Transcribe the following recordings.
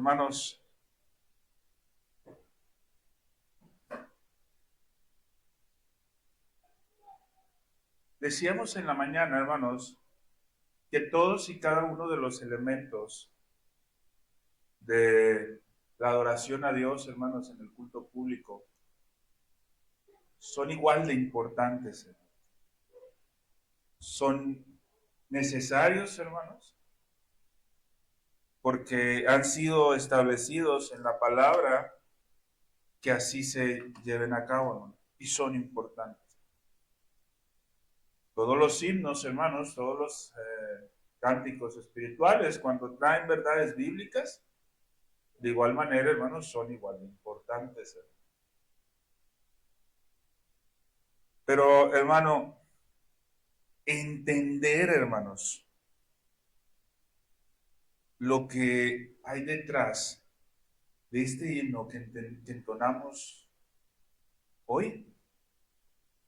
Hermanos, decíamos en la mañana, hermanos, que todos y cada uno de los elementos de la adoración a Dios, hermanos, en el culto público, son igual de importantes, hermanos. Son necesarios, hermanos, porque han sido establecidos en la palabra que así se lleven a cabo, hermanos, y son importantes. Todos los himnos, hermanos, todos los cánticos espirituales, cuando traen verdades bíblicas, de igual manera, hermanos, son igual de importantes. Pero, hermano, entender, hermanos, lo que hay detrás de este himno que entonamos hoy,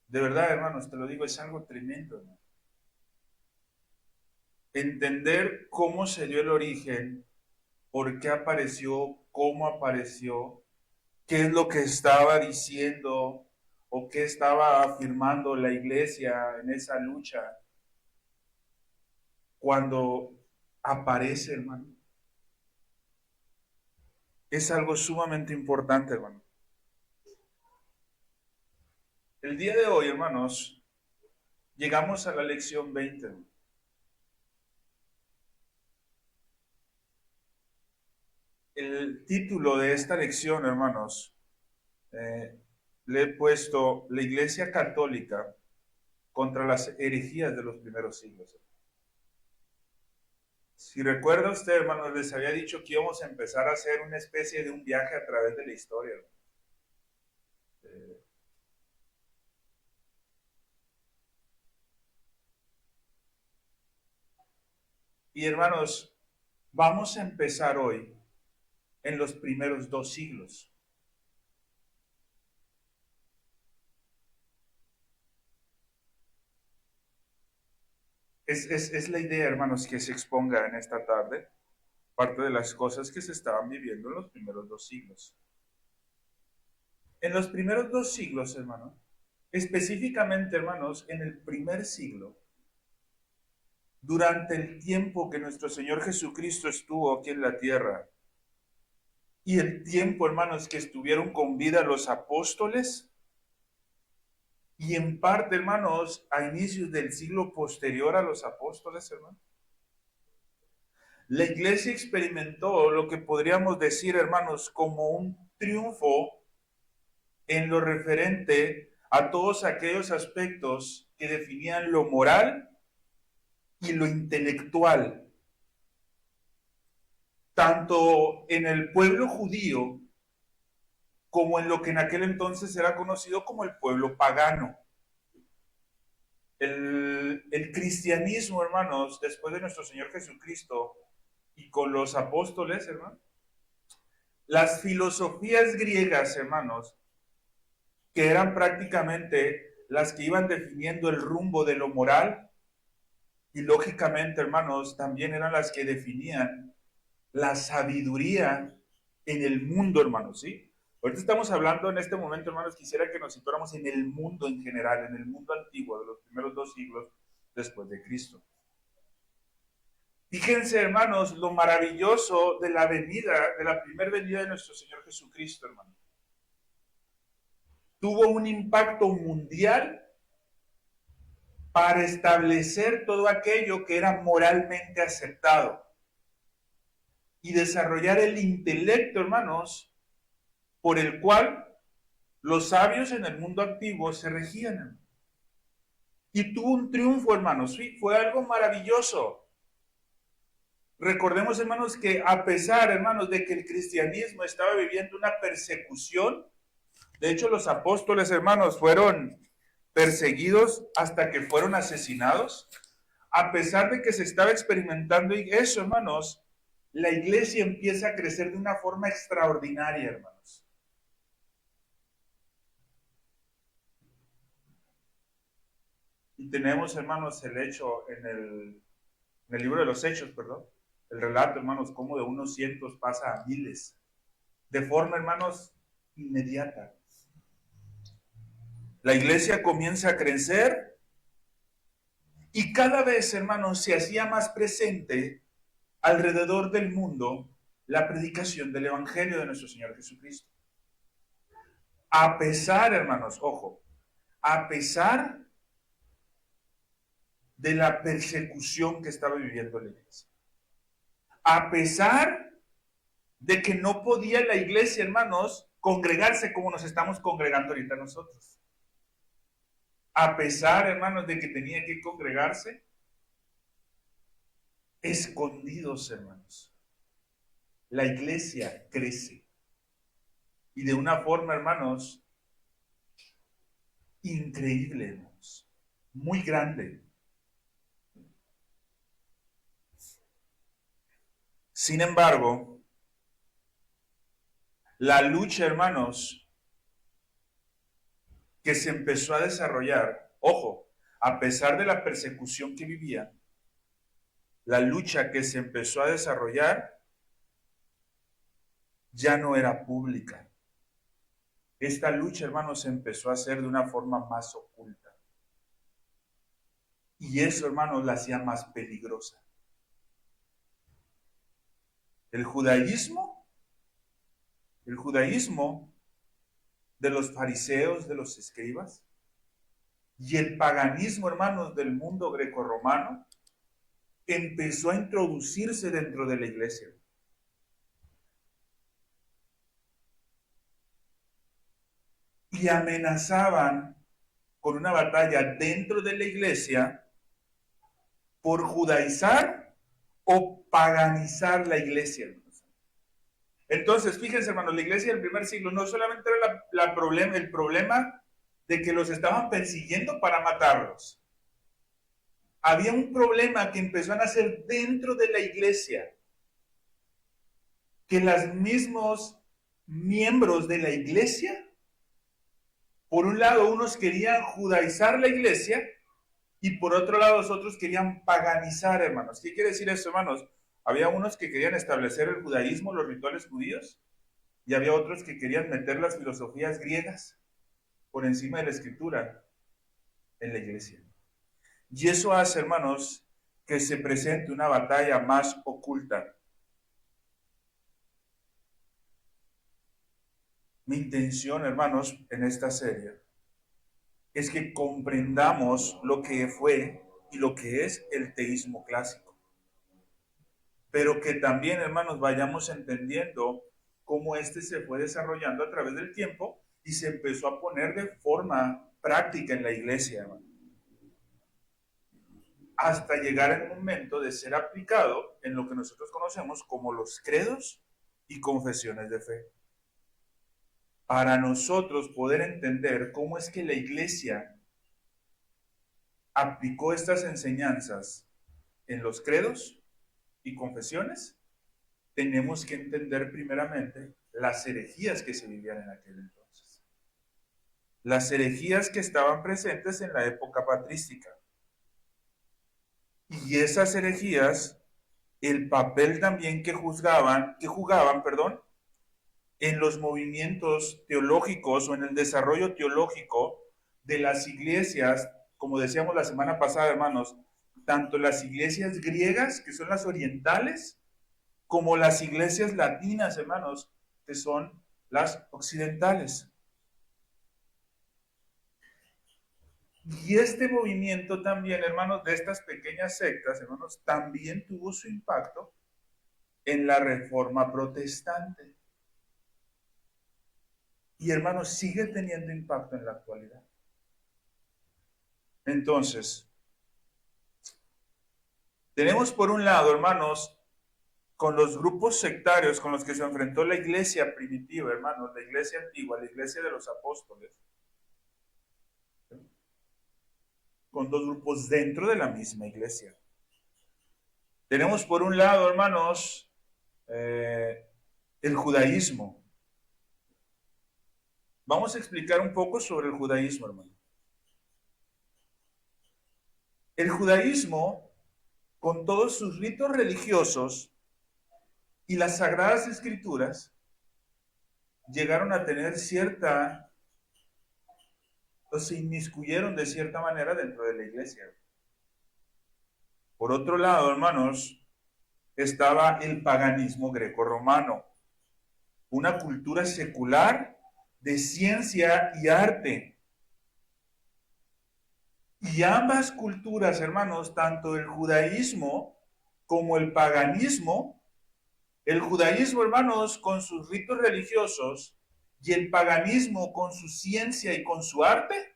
de verdad, hermanos, te lo digo, es algo tremendo, hermano. Entender cómo se dio el origen, por qué apareció, cómo apareció, qué es lo que estaba diciendo o qué estaba afirmando la iglesia en esa lucha cuando aparece, hermano. Es algo sumamente importante, hermano. El día de hoy, hermanos, llegamos a la lección 20. El título de esta lección, hermanos, le he puesto La Iglesia Católica contra las herejías de los primeros siglos. Si recuerda usted, hermanos, les había dicho que íbamos a empezar a hacer una especie de un viaje a través de la historia. Eh, y hermanos, vamos a empezar hoy en los primeros 2 siglos. Es la idea, hermanos, que se exponga en esta tarde parte de las cosas que se estaban viviendo en los primeros 2 siglos. En los primeros 2 siglos, hermanos, específicamente, hermanos, en el primer siglo, durante el tiempo que nuestro Señor Jesucristo estuvo aquí en la tierra, y el tiempo, hermanos, que estuvieron con vida los apóstoles, y en parte, hermanos, a inicios del siglo posterior a los apóstoles, hermanos, la iglesia experimentó lo que podríamos decir, hermanos, como un triunfo en lo referente a todos aquellos aspectos que definían lo moral y lo intelectual, tanto en el pueblo judío como en lo que en aquel entonces era conocido como el pueblo pagano. El cristianismo, hermanos, después de nuestro Señor Jesucristo y con los apóstoles, hermanos, las filosofías griegas, hermanos, que eran prácticamente las que iban definiendo el rumbo de lo moral, y lógicamente, hermanos, también eran las que definían la sabiduría en el mundo, hermanos, ¿sí? Ahorita estamos hablando en este momento, hermanos, quisiera que nos situáramos en el mundo en general, en el mundo antiguo de los primeros 2 siglos después de Cristo. Fíjense, hermanos, lo maravilloso de la venida, de la primera venida de nuestro Señor Jesucristo, hermanos. Tuvo un impacto mundial para establecer todo aquello que era moralmente aceptado y desarrollar el intelecto, hermanos, por el cual los sabios en el mundo antiguo se regían. Y tuvo un triunfo, hermanos, sí, fue algo maravilloso. Recordemos, hermanos, que a pesar, hermanos, de que el cristianismo estaba viviendo una persecución, de hecho los apóstoles, hermanos, fueron perseguidos hasta que fueron asesinados, a pesar de que se estaba experimentando eso, hermanos, la iglesia empieza a crecer de una forma extraordinaria, hermanos. Y tenemos, hermanos, el hecho en el libro de los Hechos, perdón, el relato, hermanos, como de unos cientos pasa a miles, de forma, hermanos, inmediata. La iglesia comienza a crecer y cada vez, hermanos, se hacía más presente alrededor del mundo la predicación del Evangelio de nuestro Señor Jesucristo. A pesar, hermanos, ojo, a pesar de la persecución que estaba viviendo la iglesia. A pesar de que no podía la iglesia, hermanos, congregarse como nos estamos congregando ahorita nosotros. A pesar, hermanos, de que tenía que congregarse escondidos, hermanos. La iglesia crece. Y de una forma, hermanos, increíble, hermanos. Muy grande. Sin embargo, la lucha, hermanos, que se empezó a desarrollar, ojo, a pesar de la persecución que vivía, la lucha que se empezó a desarrollar ya no era pública. Esta lucha, hermanos, se empezó a hacer de una forma más oculta. Y eso, hermanos, la hacía más peligrosa. El judaísmo de los fariseos, de los escribas, y el paganismo, hermanos, del mundo grecorromano, empezó a introducirse dentro de la iglesia. Y amenazaban con una batalla dentro de la iglesia por judaizar o paganizar la iglesia. Entonces, fíjense, hermanos, la iglesia del primer siglo no solamente era el problema de que los estaban persiguiendo para matarlos. Había un problema que empezó a nacer dentro de la iglesia, que los mismos miembros de la iglesia, por un lado, unos querían judaizar la iglesia y por otro lado, los otros querían paganizar, hermanos. ¿Qué quiere decir eso, hermanos? Había unos que querían establecer el judaísmo, los rituales judíos, y había otros que querían meter las filosofías griegas por encima de la escritura en la iglesia. Y eso hace, hermanos, que se presente una batalla más oculta. Mi intención, hermanos, en esta serie es que comprendamos lo que fue y lo que es el teísmo clásico. Pero que también, hermanos, vayamos entendiendo cómo este se fue desarrollando a través del tiempo y se empezó a poner de forma práctica en la iglesia, hermanos, hasta llegar al momento de ser aplicado en lo que nosotros conocemos como los credos y confesiones de fe. Para nosotros poder entender cómo es que la iglesia aplicó estas enseñanzas en los credos y confesiones, tenemos que entender primeramente las herejías que se vivían en aquel entonces. Las herejías que estaban presentes en la época patrística. Y esas herejías, el papel también que jugaban, en los movimientos teológicos o en el desarrollo teológico de las iglesias, como decíamos la semana pasada, hermanos, tanto las iglesias griegas, que son las orientales, como las iglesias latinas, hermanos, que son las occidentales. Y este movimiento también, hermanos, de estas pequeñas sectas, hermanos, también tuvo su impacto en la Reforma Protestante. Y, hermanos, sigue teniendo impacto en la actualidad. Entonces, tenemos por un lado, hermanos, con los grupos sectarios con los que se enfrentó la iglesia primitiva, hermanos, la iglesia antigua, la iglesia de los apóstoles, con dos grupos dentro de la misma iglesia. Tenemos por un lado, hermanos, el judaísmo. Vamos a explicar un poco sobre el judaísmo, hermano. El judaísmo, con todos sus ritos religiosos, Y las Sagradas Escrituras llegaron a tener o se inmiscuyeron de cierta manera dentro de la iglesia. Por otro lado, hermanos, estaba el paganismo grecorromano, una cultura secular de ciencia y arte. Y ambas culturas, hermanos, tanto el judaísmo como el paganismo, el judaísmo, hermanos, con sus ritos religiosos y el paganismo con su ciencia y con su arte,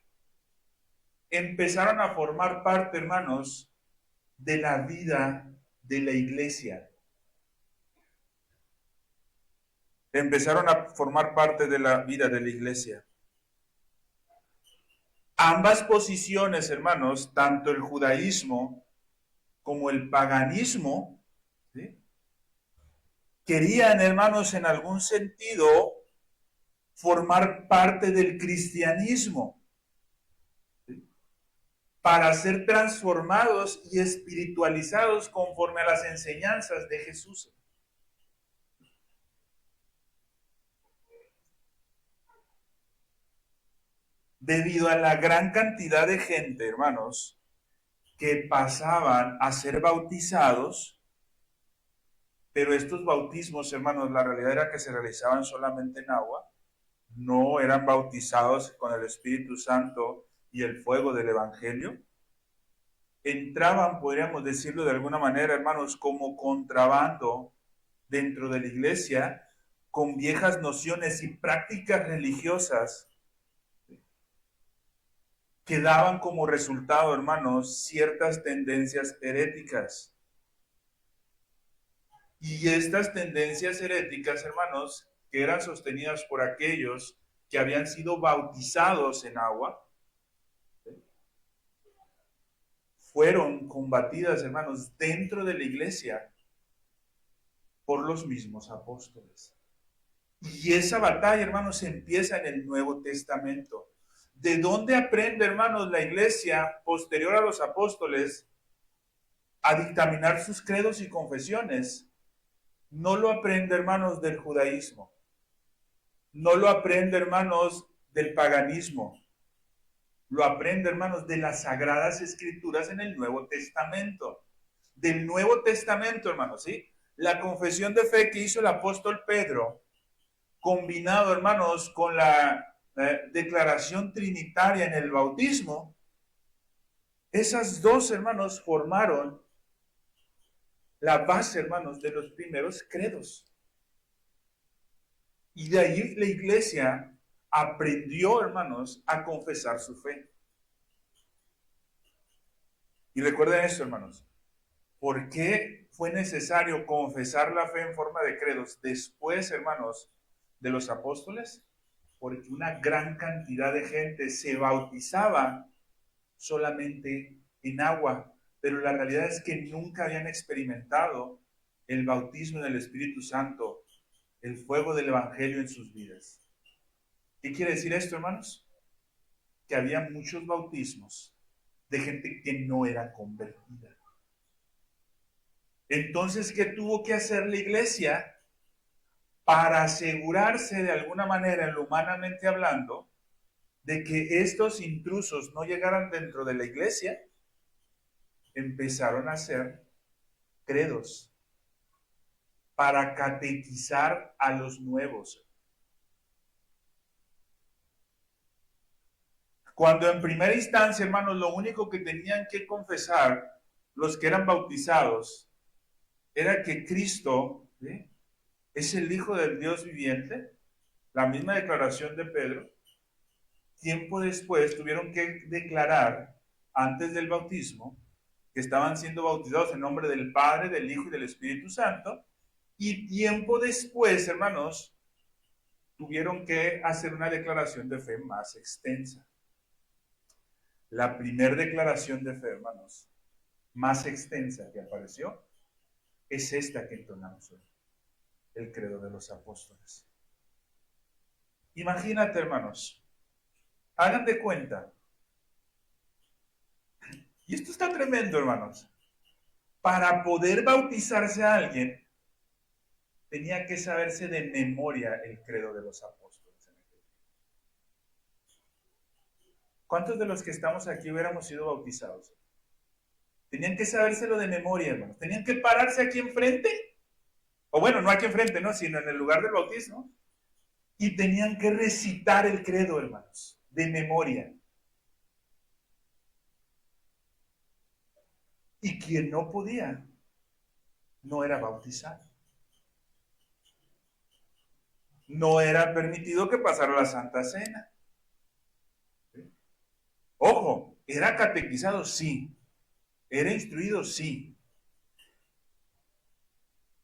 empezaron a formar parte, hermanos, de la vida de la iglesia. Empezaron a formar parte de la vida de la iglesia. Ambas posiciones, hermanos, tanto el judaísmo como el paganismo, ¿sí?, querían, hermanos, en algún sentido formar parte del cristianismo, ¿sí?, para ser transformados y espiritualizados conforme a las enseñanzas de Jesús. Debido a la gran cantidad de gente, hermanos, que pasaban a ser bautizados, pero estos bautismos, hermanos, la realidad era que se realizaban solamente en agua, no eran bautizados con el Espíritu Santo y el fuego del Evangelio. Entraban, podríamos decirlo de alguna manera, hermanos, como contrabando dentro de la iglesia, con viejas nociones y prácticas religiosas que daban como resultado, hermanos, ciertas tendencias heréticas. Y estas tendencias heréticas, hermanos, que eran sostenidas por aquellos que habían sido bautizados en agua, fueron combatidas, hermanos, dentro de la iglesia por los mismos apóstoles. Y esa batalla, hermanos, empieza en el Nuevo Testamento. ¿De dónde aprende, hermanos, la iglesia posterior a los apóstoles a dictaminar sus credos y confesiones? No lo aprende, hermanos, del judaísmo. No lo aprende, hermanos, del paganismo. Lo aprende, hermanos, de las Sagradas Escrituras en el Nuevo Testamento. Del Nuevo Testamento, hermanos, ¿sí? La confesión de fe que hizo el apóstol Pedro, combinado, hermanos, con la declaración trinitaria en el bautismo, esas dos, hermanos, formaron la base, hermanos, de los primeros credos. Y de ahí la iglesia aprendió, hermanos, a confesar su fe. Y recuerden esto, hermanos, ¿por qué fue necesario confesar la fe en forma de credos después, hermanos, de los apóstoles? Porque una gran cantidad de gente se bautizaba solamente en agua, pero la realidad es que nunca habían experimentado el bautismo del Espíritu Santo, el fuego del Evangelio en sus vidas. ¿Qué quiere decir esto, hermanos? Que había muchos bautismos de gente que no era convertida. Entonces, ¿qué tuvo que hacer la iglesia para asegurarse de alguna manera, en lo humanamente hablando, de que estos intrusos no llegaran dentro de la iglesia? Empezaron a hacer credos para catequizar a los nuevos. Cuando en primera instancia, hermanos, lo único que tenían que confesar los que eran bautizados era que Cristo, ¿sí?, es el Hijo del Dios viviente, la misma declaración de Pedro. Tiempo después tuvieron que declarar, antes del bautismo, que estaban siendo bautizados en nombre del Padre, del Hijo y del Espíritu Santo. Y tiempo después, hermanos, tuvieron que hacer una declaración de fe más extensa. La primera declaración de fe, hermanos, más extensa que apareció, es esta que entonamos hoy, el credo de los apóstoles. Imagínate, hermanos, hagan de cuenta, y esto está tremendo, hermanos, para poder bautizarse a alguien, tenía que saberse de memoria el credo de los apóstoles. ¿Cuántos de los que estamos aquí hubiéramos sido bautizados? Tenían que sabérselo de memoria, hermanos. Tenían que pararse aquí enfrente, o bueno, no aquí enfrente, ¿no? Sino en el lugar del bautismo, y tenían que recitar el credo, hermanos, de memoria. Y quien no podía, no era bautizado. No era permitido que pasara la Santa Cena. Ojo, ¿era catequizado? Sí. ¿Era instruido? Sí.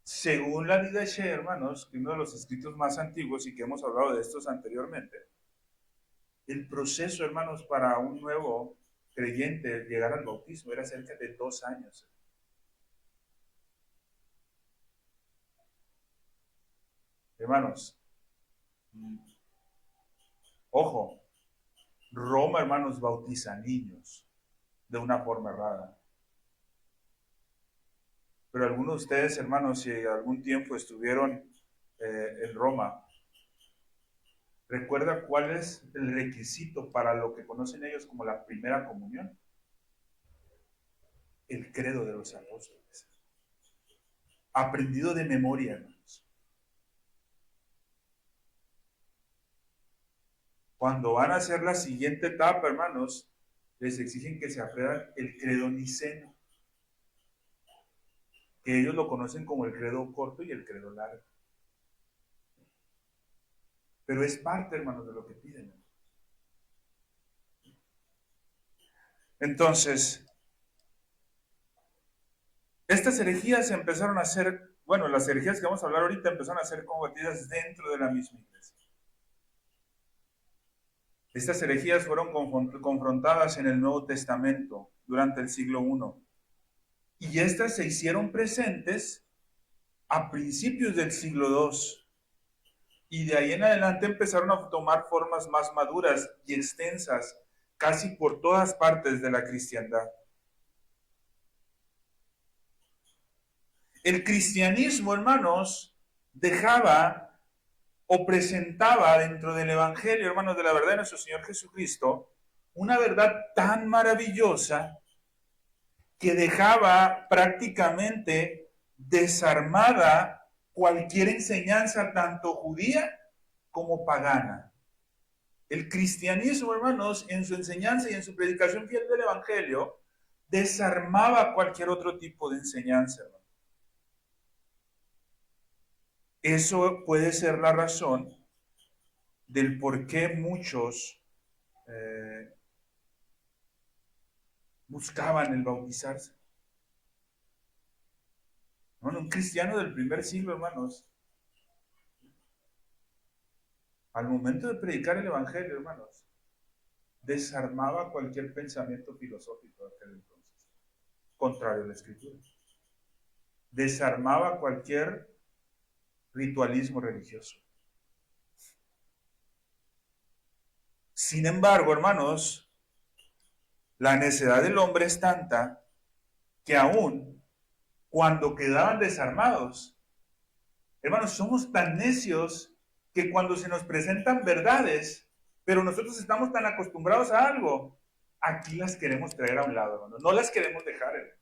Según la vida de Shea, hermanos, que uno de los escritos más antiguos y que hemos hablado de estos anteriormente, el proceso, hermanos, para un nuevo creyente llegar al bautismo era cerca de 2 años. Hermanos, ojo, Roma, hermanos, bautiza niños de una forma errada. Pero algunos de ustedes, hermanos, si algún tiempo estuvieron en Roma, ¿recuerda cuál es el requisito para lo que conocen ellos como la primera comunión? El credo de los apóstoles. Aprendido de memoria, hermanos. Cuando van a hacer la siguiente etapa, hermanos, les exigen que se aprendan el credo niceno, que ellos lo conocen como el credo corto y el credo largo. Pero es parte, hermanos, de lo que piden. Entonces, estas herejías empezaron a ser, bueno, las herejías que vamos a hablar ahorita empezaron a ser combatidas dentro de la misma iglesia. Estas herejías fueron confrontadas en el Nuevo Testamento durante el siglo I. Y estas se hicieron presentes a principios del siglo II. Y de ahí en adelante empezaron a tomar formas más maduras y extensas, casi por todas partes de la cristiandad. El cristianismo, hermanos, dejaba o presentaba dentro del Evangelio, hermanos, de la verdad de nuestro Señor Jesucristo, una verdad tan maravillosa que dejaba prácticamente desarmada cualquier enseñanza, tanto judía como pagana. El cristianismo, hermanos, en su enseñanza y en su predicación fiel del Evangelio, desarmaba cualquier otro tipo de enseñanza, hermanos. Eso puede ser la razón del por qué muchos buscaban el bautizarse. Bueno, un cristiano del primer siglo, hermanos, al momento de predicar el Evangelio, hermanos, desarmaba cualquier pensamiento filosófico de aquel entonces, contrario a la Escritura. Desarmaba cualquier ritualismo religioso. Sin embargo, hermanos, la necedad del hombre es tanta que aún cuando quedaban desarmados, hermanos, somos tan necios que cuando se nos presentan verdades, pero nosotros estamos tan acostumbrados a algo, aquí las queremos traer a un lado, hermanos. No las queremos dejar, hermanos.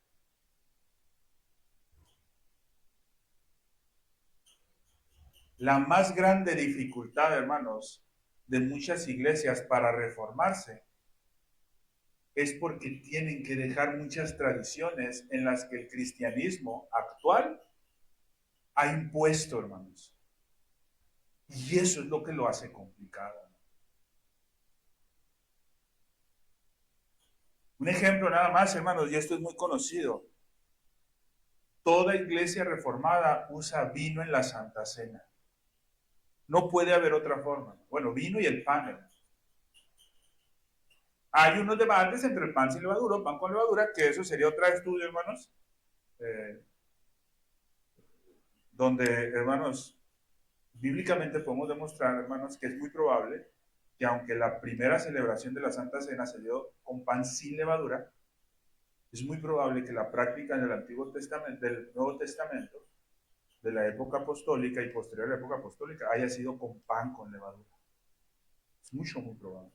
La más grande dificultad, hermanos, de muchas iglesias para reformarse es porque tienen que dejar muchas tradiciones en las que el cristianismo actual ha impuesto, hermanos. Y eso es lo que lo hace complicado. Un ejemplo nada más, hermanos, y esto es muy conocido. Toda iglesia reformada usa vino en la Santa Cena. No puede haber otra forma. Bueno, vino y el pan, hermanos. Hay unos debates entre el pan sin levadura, pan con levadura, que eso sería otro estudio, hermanos, donde, hermanos, bíblicamente podemos demostrar, hermanos, que es muy probable que aunque la primera celebración de la Santa Cena se dio con pan sin levadura, es muy probable que la práctica del Antiguo Testamento, del Nuevo Testamento, de la época apostólica y posterior a la época apostólica haya sido con pan con levadura. Es mucho, muy probable.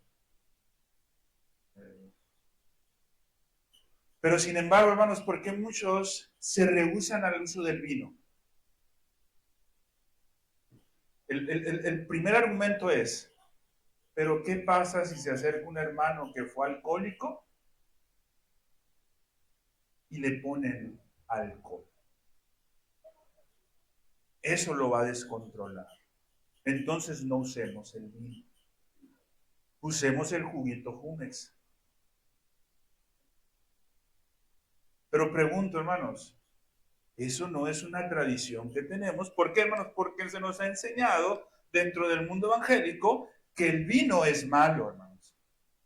Pero sin embargo, hermanos, ¿por qué muchos se rehúsan al uso del vino? El primer argumento es, ¿pero qué pasa si se acerca un hermano que fue alcohólico y le ponen alcohol? Eso lo va a descontrolar. Entonces no usemos el vino. Usemos el juguito Jumex. Pero pregunto, hermanos, eso no es una tradición que tenemos. ¿Por qué, hermanos? Porque se nos ha enseñado dentro del mundo evangélico que el vino es malo, hermanos.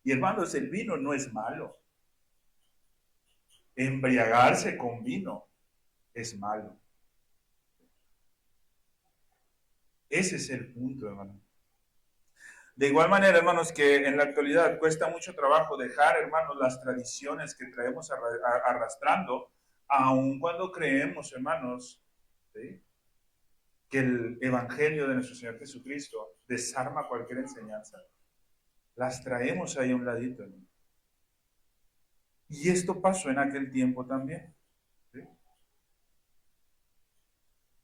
Y hermanos, el vino no es malo. Embriagarse con vino es malo. Ese es el punto, hermano. De igual manera, hermanos, que en la actualidad cuesta mucho trabajo dejar, hermanos, las tradiciones que traemos arrastrando, aun cuando creemos, hermanos, ¿sí?, que el Evangelio de nuestro Señor Jesucristo desarma cualquier enseñanza. Las traemos ahí a un ladito, hermano. Y esto pasó en aquel tiempo también, ¿sí?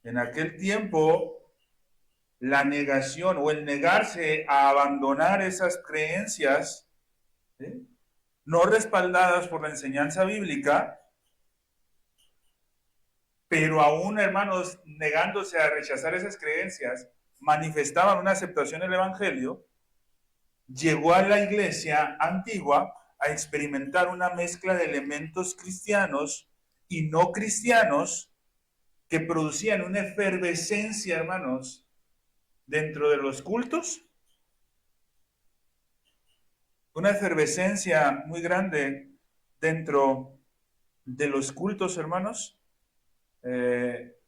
En aquel tiempo, la negación o el negarse a abandonar esas creencias, ¿sí?, no respaldadas por la enseñanza bíblica, pero aún, hermanos, negándose a rechazar esas creencias, manifestaban una aceptación del Evangelio, llegó a la iglesia antigua a experimentar una mezcla de elementos cristianos y no cristianos que producían una efervescencia, hermanos, dentro de los cultos, una efervescencia muy grande dentro de los cultos, hermanos, que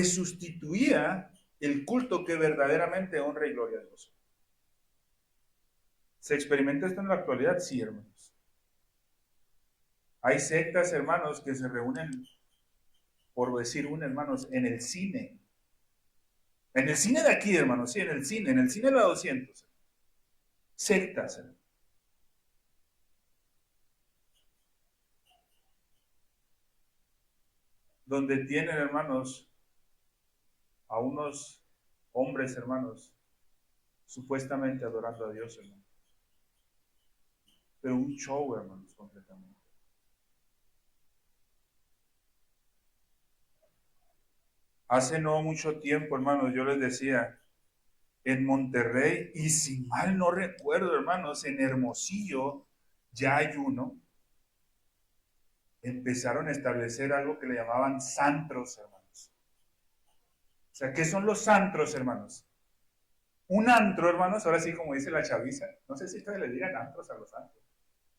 sustituía el culto que verdaderamente honra y gloria a Dios. ¿Se experimenta esto en la actualidad? Sí, hermanos. Hay sectas, hermanos, que se reúnen, por decir un, hermanos, en el cine. En el cine de aquí, hermanos, sí, en el cine de la 200. Sectas, hermanos. Donde tienen, hermanos, a unos hombres, hermanos, supuestamente adorando a Dios, hermanos. Pero un show, hermanos, completamente. Hace no mucho tiempo, hermanos, yo les decía, en Monterrey, y si mal no recuerdo, hermanos, en Hermosillo ya hay uno, empezaron a establecer algo que le llamaban santros, hermanos. O sea, ¿qué son los antros, hermanos? Un antro, hermanos, ahora sí como dice la chaviza, no sé si ustedes le digan antros a los antros,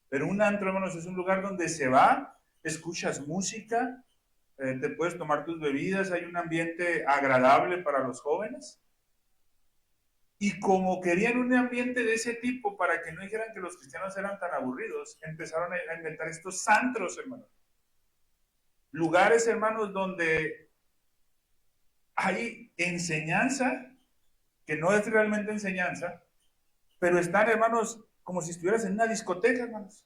pero un antro, hermanos, es un lugar donde se va, escuchas música, te puedes tomar tus bebidas, hay un ambiente agradable para los jóvenes. Y como querían un ambiente de ese tipo para que no dijeran que los cristianos eran tan aburridos, empezaron a inventar estos santros, hermanos. Lugares, hermanos, donde hay enseñanza, que no es realmente enseñanza, pero están, hermanos, como si estuvieras en una discoteca, hermanos.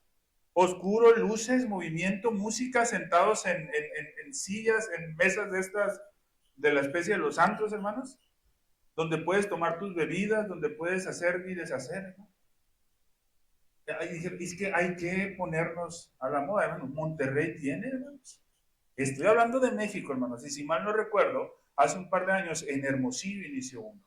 Oscuro, luces, movimiento, música, sentados en sillas, en mesas de estas, de la especie de los santos, hermanos, donde puedes tomar tus bebidas, donde puedes hacer y deshacer, ¿no? Es que hay que ponernos a la moda, hermanos. Monterrey tiene, hermanos. Estoy hablando de México, hermanos, y si mal no recuerdo, hace un par de años en Hermosillo inició uno.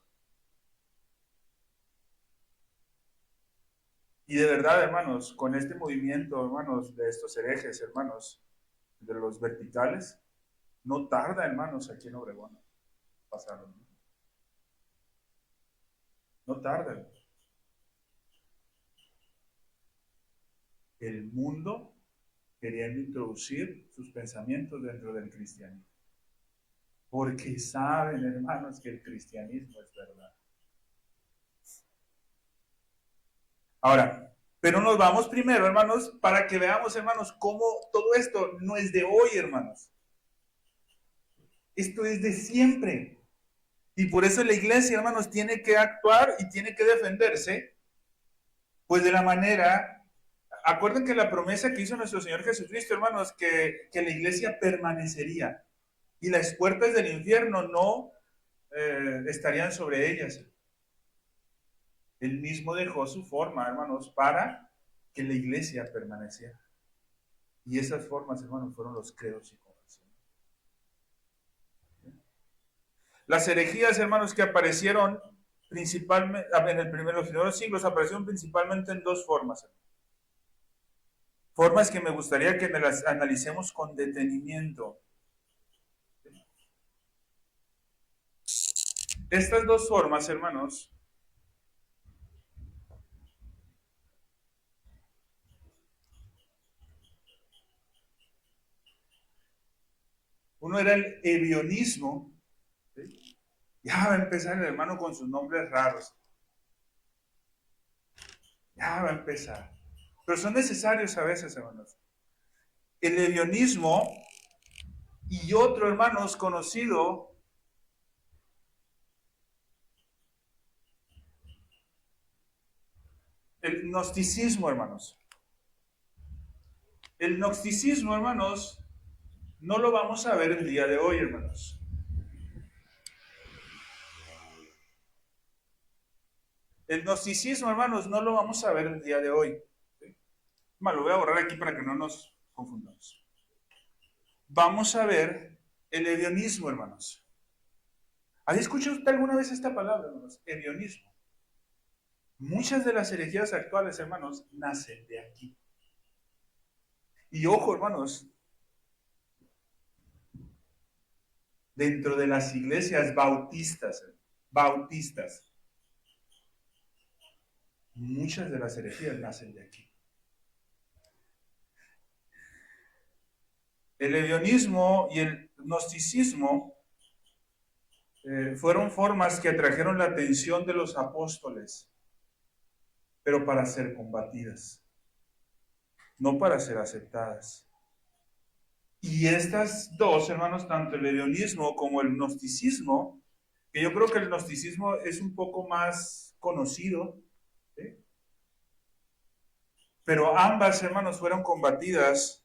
Y de verdad, hermanos, con este movimiento, hermanos, de estos herejes, hermanos, de los verticales, no tarda, hermanos, aquí en Obregón pasaron. No tarda. El mundo queriendo introducir sus pensamientos dentro del cristianismo. Porque saben, hermanos, que el cristianismo es verdad. Ahora, pero nos vamos primero, hermanos, para que veamos, hermanos, cómo todo esto no es de hoy, hermanos. Esto es de siempre. Y por eso la iglesia, hermanos, tiene que actuar y tiene que defenderse, pues de la manera, acuerden que la promesa que hizo nuestro Señor Jesucristo, hermanos, que la iglesia permanecería y las puertas del infierno no estarían sobre ellas. Él mismo dejó su forma, hermanos, para que la iglesia permaneciera. Y esas formas, hermanos, fueron los credos y confesiones. Las herejías, hermanos, que aparecieron principalmente en los primeros siglos, aparecieron principalmente en dos formas. Formas que me gustaría que las analicemos con detenimiento. Estas dos formas, hermanos, uno era el ebionismo, ¿sí? Ya va a empezar el hermano con sus nombres raros. Ya va a empezar. Pero son necesarios a veces, hermanos. El ebionismo y otro, hermanos, conocido, el gnosticismo, hermanos. El gnosticismo, hermanos, no lo vamos a ver el día de hoy, hermanos. El gnosticismo, hermanos, no lo vamos a ver el día de hoy. ¿Sí? Bueno, lo voy a borrar aquí para que no nos confundamos. Vamos a ver el ebionismo, hermanos. ¿Has escuchado usted alguna vez esta palabra, hermanos? Ebionismo. Muchas de las herejías actuales, hermanos, nacen de aquí. Y ojo, hermanos, dentro de las iglesias bautistas, muchas de las herejías nacen de aquí. El ebionismo y el gnosticismo fueron formas que atrajeron la atención de los apóstoles, pero para ser combatidas, no para ser aceptadas. Y estas dos, hermanos, tanto el ebionismo como el gnosticismo, que yo creo que el gnosticismo es un poco más conocido, ¿sí? Pero ambas, hermanos, fueron combatidas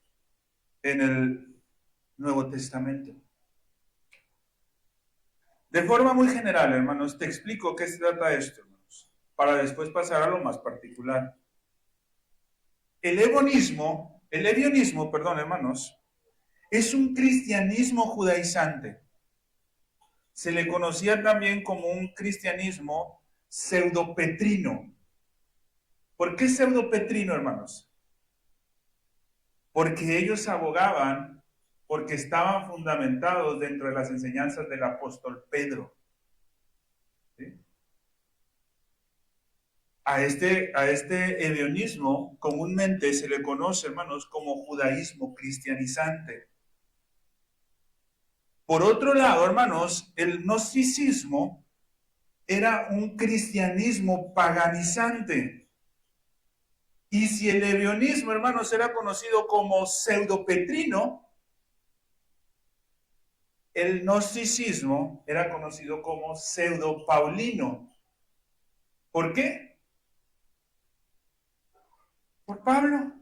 en el Nuevo Testamento. De forma muy general, hermanos, te explico qué se trata esto, hermanos, para después pasar a lo más particular. El ebionismo, perdón, hermanos, es un cristianismo judaizante. Se le conocía también como un cristianismo pseudopetrino. ¿Por qué pseudopetrino, hermanos? Porque ellos abogaban, porque estaban fundamentados dentro de las enseñanzas del apóstol Pedro. ¿Sí? A este ebionismo comúnmente se le conoce, hermanos, como judaísmo cristianizante. Por otro lado, hermanos, el gnosticismo era un cristianismo paganizante. Y si el ebionismo, hermanos, era conocido como pseudopetrino, el gnosticismo era conocido como pseudo-paulino. ¿Por qué? Por Pablo.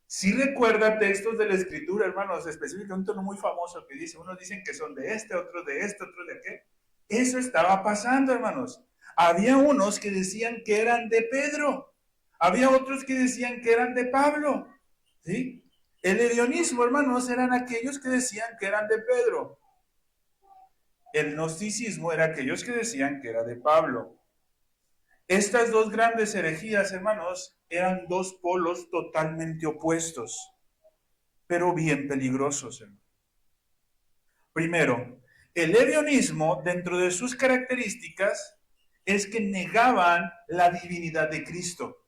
Si recuerda textos de la Escritura, hermanos, específicamente uno muy famoso que dice, unos dicen que son de otros de otros de aquel. Eso estaba pasando, hermanos. Había unos que decían que eran de Pedro. Había otros que decían que eran de Pablo. ¿Sí? El ebionismo, hermanos, eran aquellos que decían que eran de Pedro. El gnosticismo era aquellos que decían que era de Pablo. Estas dos grandes herejías, hermanos, eran dos polos totalmente opuestos, pero bien peligrosos, hermanos. Primero, el ebionismo, dentro de sus características, es que negaban la divinidad de Cristo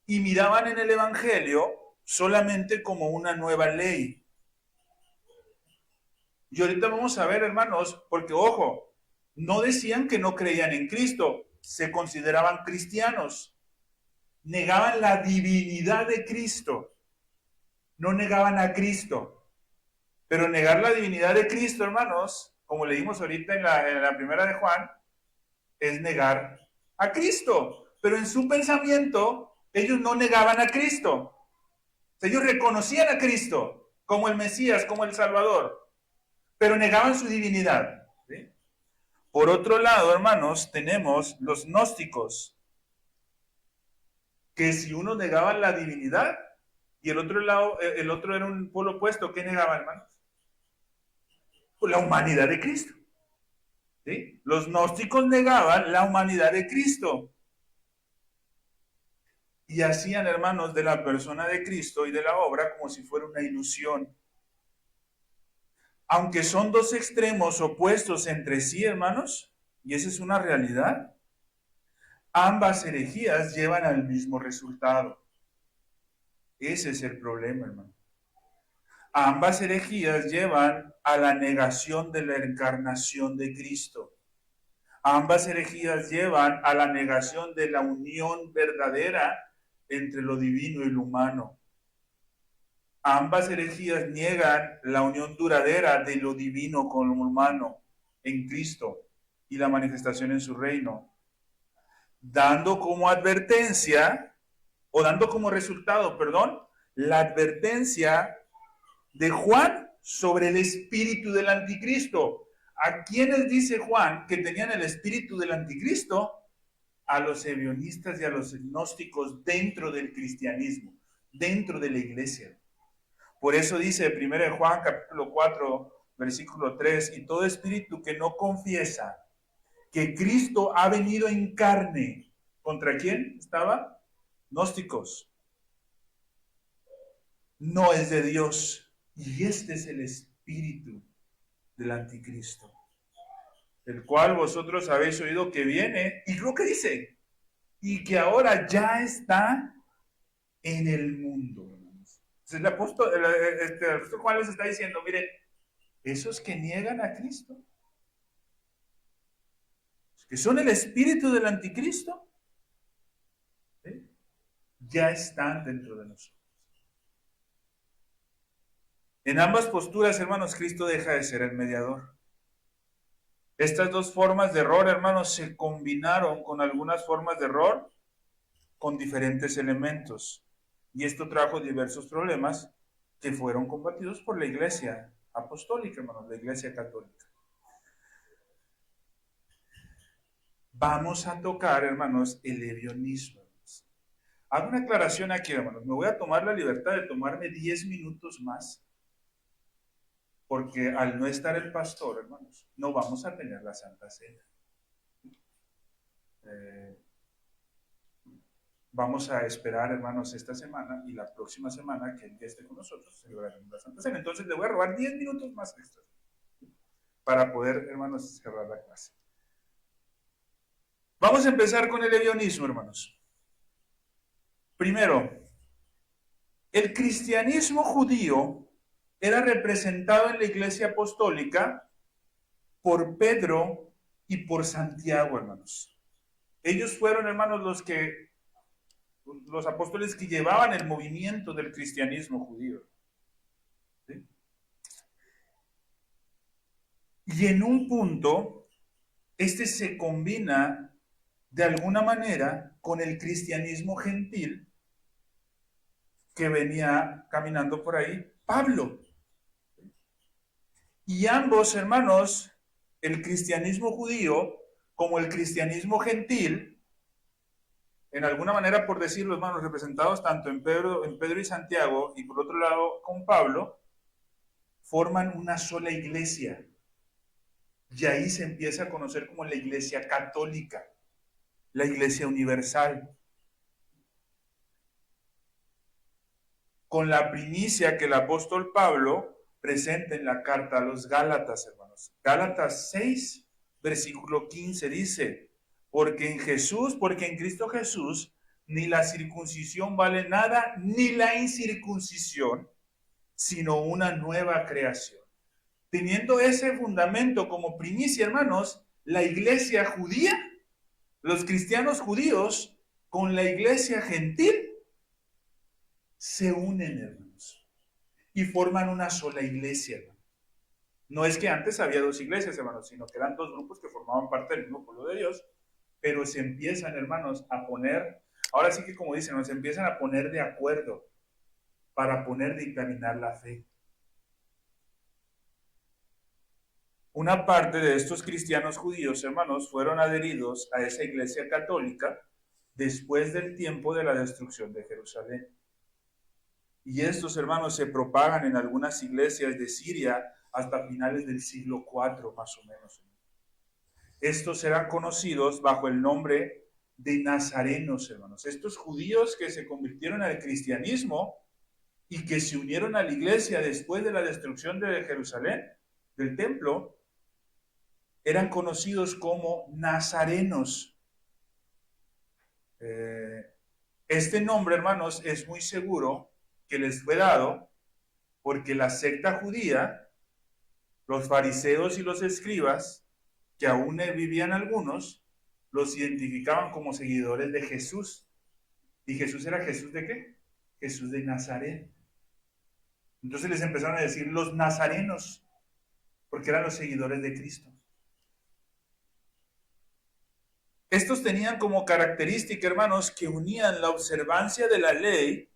y miraban en el Evangelio solamente como una nueva ley. Y ahorita vamos a ver, hermanos, porque ojo, no decían que no creían en Cristo, se consideraban cristianos, negaban la divinidad de Cristo, no negaban a Cristo. Pero negar la divinidad de Cristo, hermanos, como leímos ahorita en la primera de Juan, es negar a Cristo. Pero en su pensamiento, ellos no negaban a Cristo. Ellos reconocían a Cristo como el Mesías, como el Salvador, pero negaban su divinidad. ¿Sí? Por otro lado, hermanos, tenemos los gnósticos, que si uno negaba la divinidad y el otro era un polo opuesto, ¿qué negaban, hermanos? Pues la humanidad de Cristo. ¿Sí? Los gnósticos negaban la humanidad de Cristo. Y hacían, hermanos, de la persona de Cristo y de la obra como si fuera una ilusión. Aunque son dos extremos opuestos entre sí, hermanos, y esa es una realidad, ambas herejías llevan al mismo resultado. Ese es el problema, hermano. Ambas herejías llevan a la negación de la encarnación de Cristo. Ambas herejías llevan a la negación de la unión verdadera entre lo divino y lo humano. Ambas herejías niegan la unión duradera de lo divino con lo humano en Cristo y la manifestación en su reino, dando como advertencia, o dando como resultado, perdón, la advertencia de Juan sobre el espíritu del anticristo. ¿A quiénes dice Juan que tenían el espíritu del anticristo? A los ebionistas y a los gnósticos dentro del cristianismo, dentro de la iglesia. Por eso dice 1 Juan capítulo 4, versículo 3, y todo espíritu que no confiesa que Cristo ha venido en carne, ¿contra quién estaba? Gnósticos. No es de Dios. Y este es el espíritu del anticristo, el cual vosotros habéis oído que viene, y creo que dice, y que ahora ya está en el mundo. Entonces el apóstol Juan les está diciendo, miren, esos que niegan a Cristo, que son el espíritu del anticristo, ¿sí? Ya están dentro de nosotros. En ambas posturas, hermanos, Cristo deja de ser el mediador. Estas dos formas de error, hermanos, se combinaron con algunas formas de error con diferentes elementos. Y esto trajo diversos problemas que fueron combatidos por la iglesia apostólica, hermanos, la iglesia católica. Vamos a tocar, hermanos, el ebionismo. Hago una aclaración aquí, hermanos. Me voy a tomar la libertad de tomarme 10 minutos más, porque al no estar el pastor, hermanos, no vamos a tener la Santa Cena. Vamos a esperar, hermanos, esta semana y la próxima semana que él esté con nosotros, celebraremos la Santa Cena. Entonces le voy a robar 10 minutos más extra para poder, hermanos, cerrar la clase. Vamos a empezar con el ebionismo, hermanos. Primero, el cristianismo judío era representado en la iglesia apostólica por Pedro y por Santiago, hermanos. Ellos fueron, hermanos, los apóstoles que llevaban el movimiento del cristianismo judío. ¿Sí? Y en un punto, este se combina de alguna manera con el cristianismo gentil que venía caminando por ahí Pablo. Y ambos, hermanos, el cristianismo judío como el cristianismo gentil, en alguna manera, por decirlo, hermanos, representados tanto en Pedro y Santiago, y por otro lado con Pablo, forman una sola iglesia. Y ahí se empieza a conocer como la iglesia católica, la iglesia universal. Con la primicia que el apóstol Pablo presenta en la carta a los Gálatas, hermanos. Gálatas 6, versículo 15 dice, porque en Cristo Jesús, ni la circuncisión vale nada, ni la incircuncisión, sino una nueva creación. Teniendo ese fundamento como primicia, hermanos, la iglesia judía, los cristianos judíos, con la iglesia gentil, se unen, hermanos, y forman una sola iglesia, hermanos. No es que antes había dos iglesias, hermanos, sino que eran dos grupos que formaban parte del mismo pueblo de Dios, pero se empiezan, hermanos, a poner, ahora sí que como dicen, nos empiezan a poner de acuerdo para poner dictaminar la fe. Una parte de estos cristianos judíos, hermanos, fueron adheridos a esa iglesia católica después del tiempo de la destrucción de Jerusalén. Y estos, hermanos, se propagan en algunas iglesias de Siria hasta finales del siglo IV, más o menos. Estos eran conocidos bajo el nombre de nazarenos, hermanos. Estos judíos que se convirtieron al cristianismo y que se unieron a la iglesia después de la destrucción de Jerusalén, del templo, eran conocidos como nazarenos. Este nombre, hermanos, es muy seguro que les fue dado porque la secta judía, los fariseos y los escribas, que aún vivían algunos, los identificaban como seguidores de Jesús. ¿Y Jesús era Jesús de qué? Jesús de Nazaret. Entonces les empezaron a decir los nazarenos, porque eran los seguidores de Cristo. Estos tenían como característica, hermanos, que unían la observancia de la ley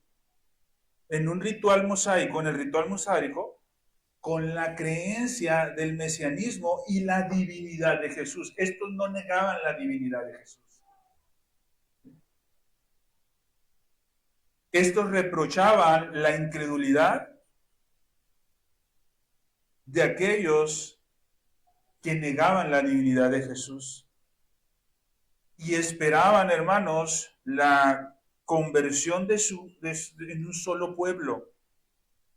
en un ritual mosaico, en el ritual mosaico, con la creencia del mesianismo y la divinidad de Jesús. Estos no negaban la divinidad de Jesús. Estos reprochaban la incredulidad de aquellos que negaban la divinidad de Jesús. Y esperaban, hermanos, la conversión en un solo pueblo.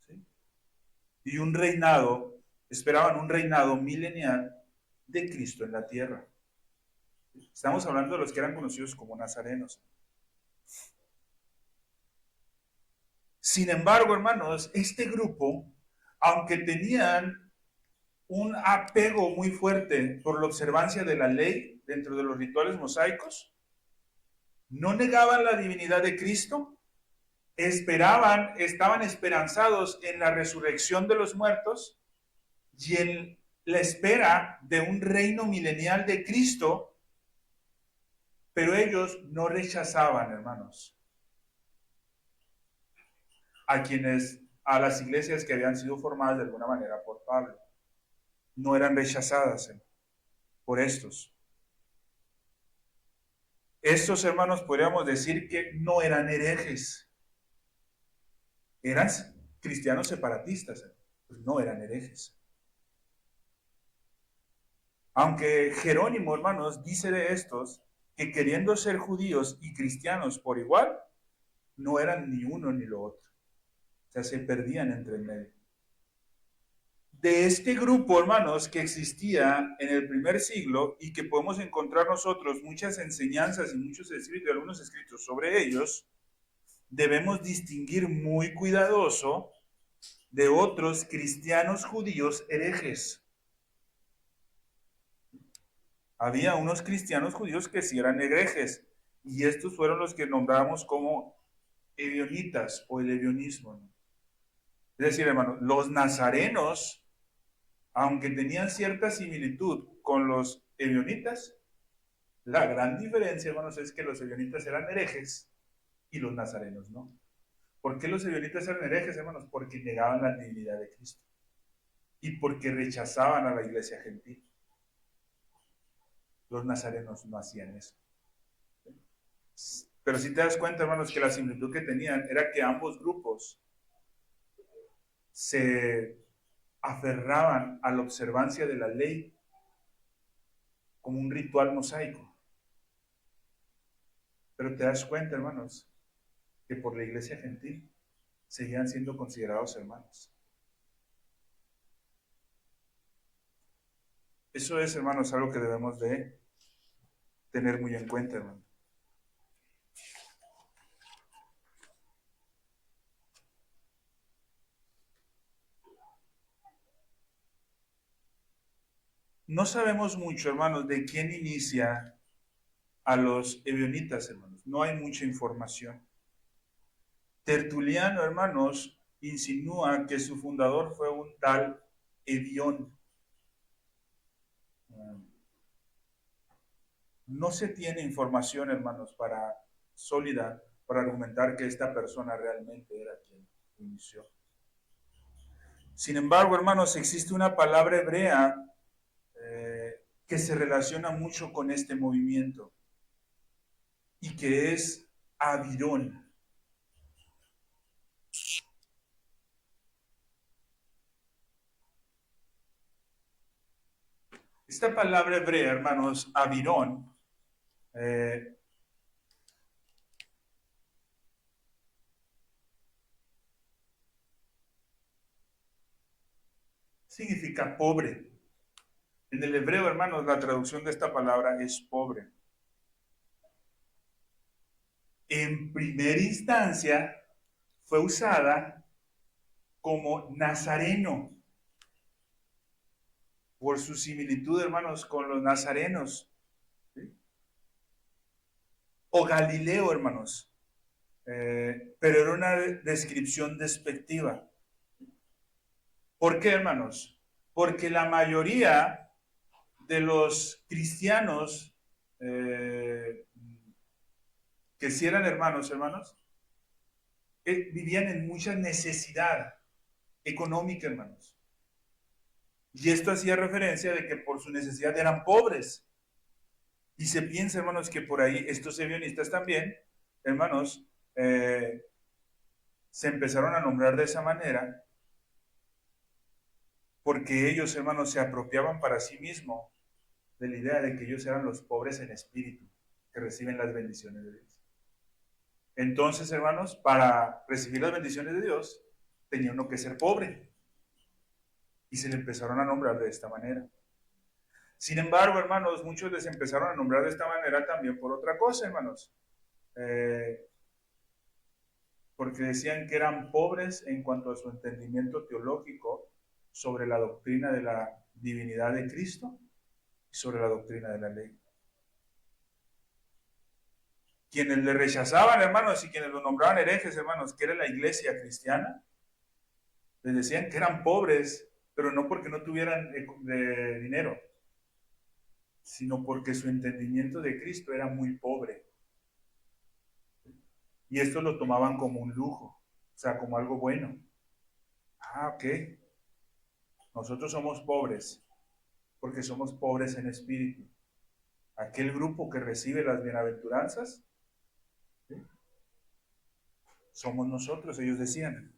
¿Sí? Y un reinado, esperaban un reinado milenial de Cristo en la tierra. Estamos hablando de los que eran conocidos como nazarenos. Sin embargo, hermanos, este grupo, aunque tenían un apego muy fuerte por la observancia de la ley dentro de los rituales mosaicos, no negaban la divinidad de Cristo, estaban esperanzados en la resurrección de los muertos y en la espera de un reino milenial de Cristo, pero ellos no rechazaban, hermanos, a las iglesias que habían sido formadas de alguna manera por Pablo. No eran rechazadas por estos. Estos hermanos podríamos decir que no eran herejes. Eran cristianos separatistas, pues no eran herejes. Aunque Jerónimo, hermanos, dice de estos que queriendo ser judíos y cristianos por igual, no eran ni uno ni lo otro. O sea, se perdían entre el medio. De este grupo, hermanos, que existía en el primer siglo y que podemos encontrar nosotros muchas enseñanzas y muchos escritos, algunos escritos sobre ellos, debemos distinguir muy cuidadoso de otros cristianos judíos herejes. Había unos cristianos judíos que sí eran herejes, y estos fueron los que nombramos como ebionitas o el ebionismo, ¿no? Es decir, hermanos, los nazarenos, aunque tenían cierta similitud con los ebionitas, la gran diferencia, hermanos, es que los ebionitas eran herejes y los nazarenos no. ¿Por qué los ebionitas eran herejes, hermanos? Porque negaban la divinidad de Cristo y porque rechazaban a la iglesia gentil. Los nazarenos no hacían eso. Pero si te das cuenta, hermanos, que la similitud que tenían era que ambos grupos se aferraban a la observancia de la ley como un ritual mosaico. Pero te das cuenta, hermanos, que por la iglesia gentil seguían siendo considerados hermanos. Eso es, hermanos, algo que debemos de tener muy en cuenta, hermanos. No sabemos mucho, hermanos, de quién inicia a los ebionitas, hermanos. No hay mucha información. Tertuliano, hermanos, insinúa que su fundador fue un tal Ebión. No se tiene información, hermanos, sólida para argumentar que esta persona realmente era quien inició. Sin embargo, hermanos, existe una palabra hebrea que se relaciona mucho con este movimiento y que es avirón. Esta palabra hebrea, hermanos, avirón, significa pobre. En el hebreo, hermanos, la traducción de esta palabra es pobre. En primera instancia fue usada como nazareno, por su similitud, hermanos, con los nazarenos. ¿Sí? O Galileo, hermanos. Pero era una descripción despectiva. ¿Por qué, hermanos? Porque la mayoría de los cristianos que sí eran hermanos, vivían en mucha necesidad económica, hermanos. Y esto hacía referencia de que por su necesidad eran pobres. Y se piensa, hermanos, que por ahí estos ebionistas también, hermanos, se empezaron a nombrar de esa manera porque ellos, hermanos, se apropiaban para sí mismos de la idea de que ellos eran los pobres en espíritu, que reciben las bendiciones de Dios. Entonces, hermanos, para recibir las bendiciones de Dios, tenía uno que ser pobre. Y se le empezaron a nombrar de esta manera. Sin embargo, hermanos, muchos les empezaron a nombrar de esta manera también por otra cosa, hermanos. Porque decían que eran pobres en cuanto a su entendimiento teológico sobre la doctrina de la divinidad de Cristo y sobre la doctrina de la ley. Quienes le rechazaban, hermanos, y quienes lo nombraban herejes, hermanos, que era la iglesia cristiana, les decían que eran pobres, pero no porque no tuvieran de dinero, sino porque su entendimiento de Cristo era muy pobre. Y esto lo tomaban como un lujo, o sea, como algo bueno. Ah, ok. Nosotros somos pobres, porque somos pobres en espíritu. Aquel grupo que recibe las bienaventuranzas, ¿sí? Somos nosotros, ellos decían.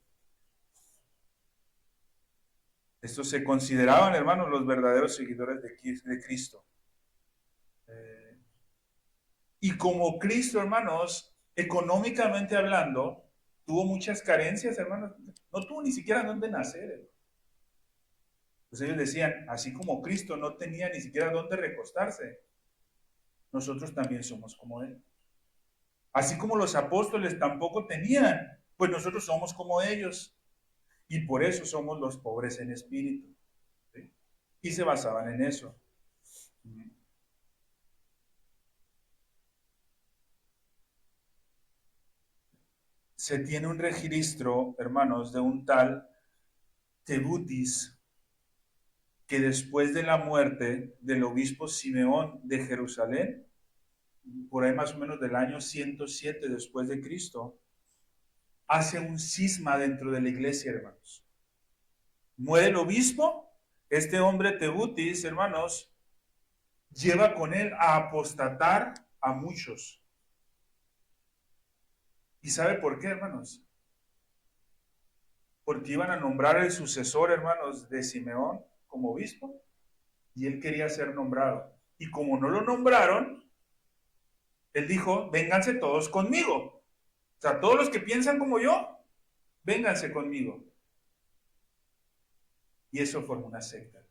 Estos se consideraban, hermanos, los verdaderos seguidores de Cristo. Y como Cristo, hermanos, económicamente hablando, tuvo muchas carencias, hermanos. No tuvo ni siquiera dónde nacer. Pues ellos decían, así como Cristo no tenía ni siquiera dónde recostarse, nosotros también somos como Él. Así como los apóstoles tampoco tenían, pues nosotros somos como ellos. Y por eso somos los pobres en espíritu. ¿Sí? Y se basaban en eso. Se tiene un registro, hermanos, de un tal Tebutis, que después de la muerte del obispo Simeón de Jerusalén, por ahí más o menos del año 107 después de Cristo, hace un cisma dentro de la iglesia, hermanos. Muere el obispo, este hombre Tebutis, hermanos, lleva con él a apostatar a muchos. ¿Y sabe por qué, hermanos? Porque iban a nombrar el sucesor, hermanos, de Simeón como obispo, y él quería ser nombrado. Y como no lo nombraron, él dijo, vénganse todos conmigo. O sea, todos los que piensan como yo, vénganse conmigo. Y eso formó una secta.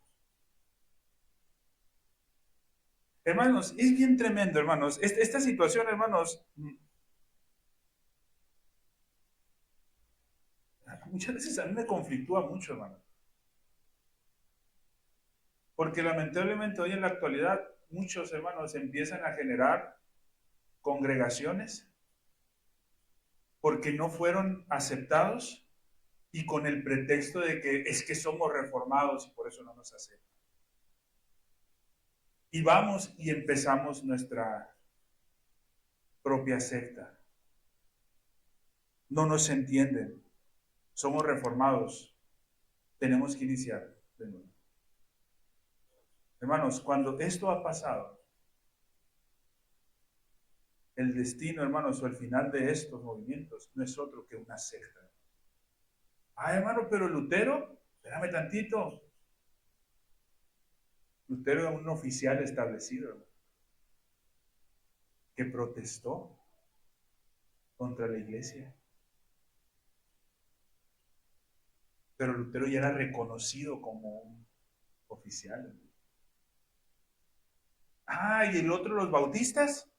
Hermanos, es bien tremendo, hermanos. Esta situación, hermanos, muchas veces a mí me conflictúa mucho, hermano. Porque lamentablemente hoy en la actualidad muchos hermanos empiezan a generar congregaciones porque no fueron aceptados y con el pretexto de que es que somos reformados y por eso no nos aceptan. Y vamos y empezamos nuestra propia secta. No nos entienden. Somos reformados. Tenemos que iniciar de nuevo. Hermanos, cuando esto ha pasado, el destino, hermanos, o el final de estos movimientos no es otro que una secta. Ah, hermano, pero Lutero, espérame tantito. Lutero era un oficial establecido, hermano, que protestó contra la iglesia. Pero Lutero ya era reconocido como un oficial. Ah, y el otro, los bautistas,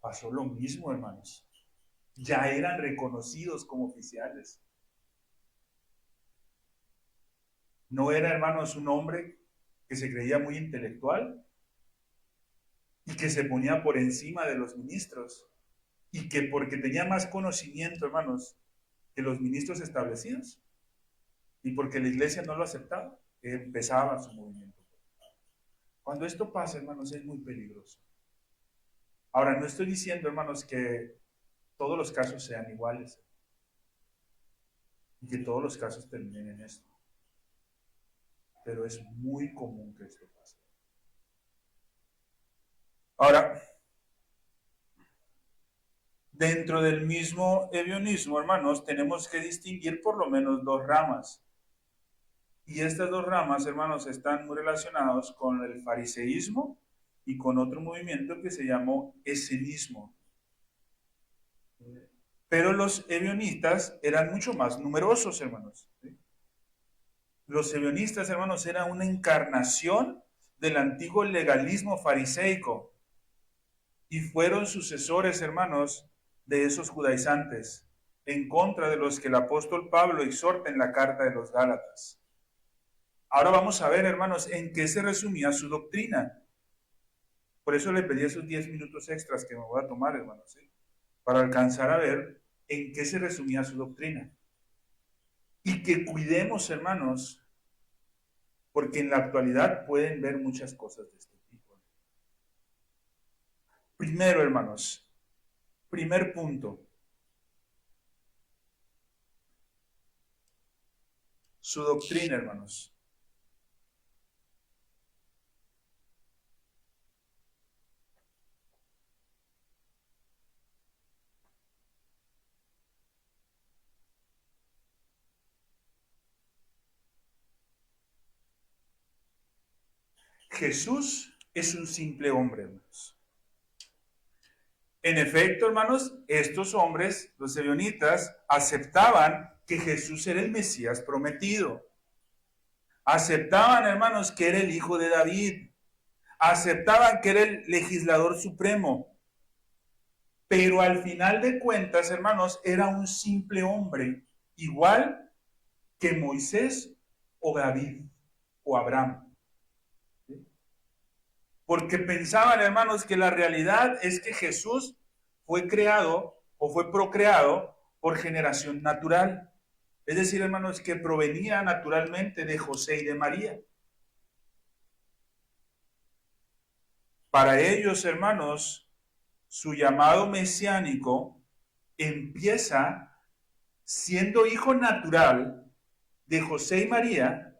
pasó lo mismo, hermanos. Ya eran reconocidos como oficiales. No era, hermanos, un hombre que se creía muy intelectual y que se ponía por encima de los ministros y que porque tenía más conocimiento, hermanos, que los ministros establecidos y porque la iglesia no lo aceptaba, empezaba su movimiento. Cuando esto pasa, hermanos, es muy peligroso. Ahora, no estoy diciendo, hermanos, que todos los casos sean iguales y que todos los casos terminen en esto, pero es muy común que esto pase. Ahora, dentro del mismo ebionismo, hermanos, tenemos que distinguir por lo menos dos ramas. Y estas dos ramas, hermanos, están muy relacionados con el fariseísmo y con otro movimiento que se llamó esenismo. Pero los ebionistas eran mucho más numerosos, hermanos. Los ebionistas, hermanos, eran una encarnación del antiguo legalismo fariseico y fueron sucesores, hermanos, de esos judaizantes, en contra de los que el apóstol Pablo exhorta en la carta de los Gálatas. Ahora vamos a ver, hermanos, en qué se resumía su doctrina. Por eso le pedí esos 10 minutos extras que me voy a tomar, hermanos, ¿sí? Para alcanzar a ver en qué se resumía su doctrina. Y que cuidemos, hermanos, porque en la actualidad pueden ver muchas cosas de este tipo. Primero, hermanos, primer punto, su doctrina, hermanos. Jesús es un simple hombre, hermanos. En efecto, hermanos, estos hombres, los ebionitas, aceptaban que Jesús era el Mesías prometido. Aceptaban, hermanos, que era el hijo de David. Aceptaban que era el legislador supremo. Pero al final de cuentas, hermanos, era un simple hombre, igual que Moisés o David o Abraham. Porque pensaban, hermanos, que la realidad es que Jesús fue creado o fue procreado por generación natural. Es decir, hermanos, que provenía naturalmente de José y de María. Para ellos, hermanos, su llamado mesiánico empieza siendo hijo natural de José y María.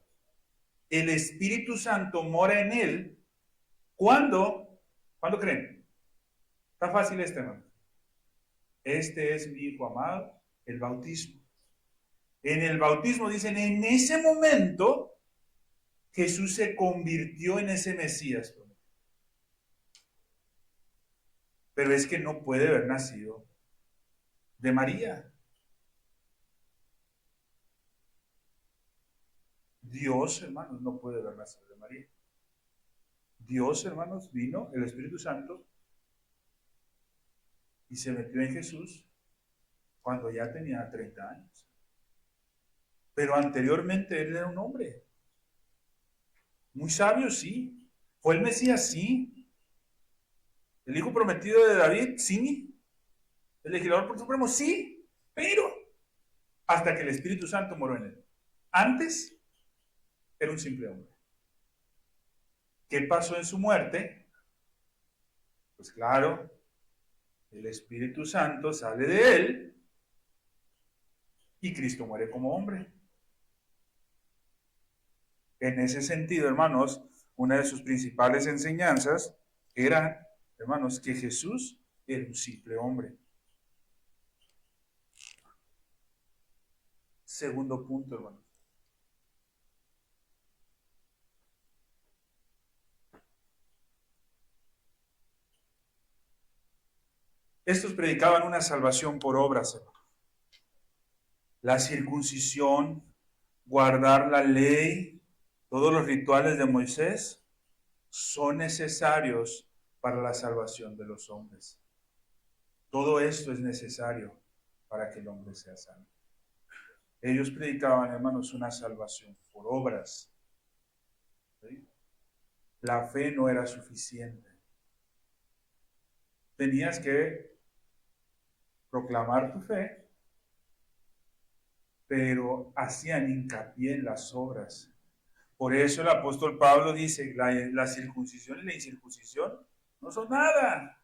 El Espíritu Santo mora en él. ¿Cuándo creen? Está fácil este, hermano. Este es mi hijo amado, el bautismo. En el bautismo dicen, en ese momento Jesús se convirtió en ese Mesías. Pero es que no puede haber nacido de María. Dios, hermanos, no puede haber nacido de María. Dios, hermanos, vino, el Espíritu Santo, y se metió en Jesús cuando ya tenía 30 años. Pero anteriormente él era un hombre. Muy sabio, sí. Fue el Mesías, sí. El hijo prometido de David, sí. El legislador por supremo, sí. Pero hasta que el Espíritu Santo moró en él. Antes era un simple hombre. ¿Qué pasó en su muerte? Pues claro, el Espíritu Santo sale de él y Cristo muere como hombre. En ese sentido, hermanos, una de sus principales enseñanzas era, hermanos, que Jesús era un simple hombre. Segundo punto, hermanos. Estos predicaban una salvación por obras, hermanos. La circuncisión, guardar la ley, todos los rituales de Moisés son necesarios para la salvación de los hombres. Todo esto es necesario para que el hombre sea salvo. Ellos predicaban, hermanos, una salvación por obras. ¿Sí? La fe no era suficiente. Tenías que proclamar tu fe, pero hacían hincapié en las obras. Por eso el apóstol Pablo dice, la circuncisión y la incircuncisión no son nada.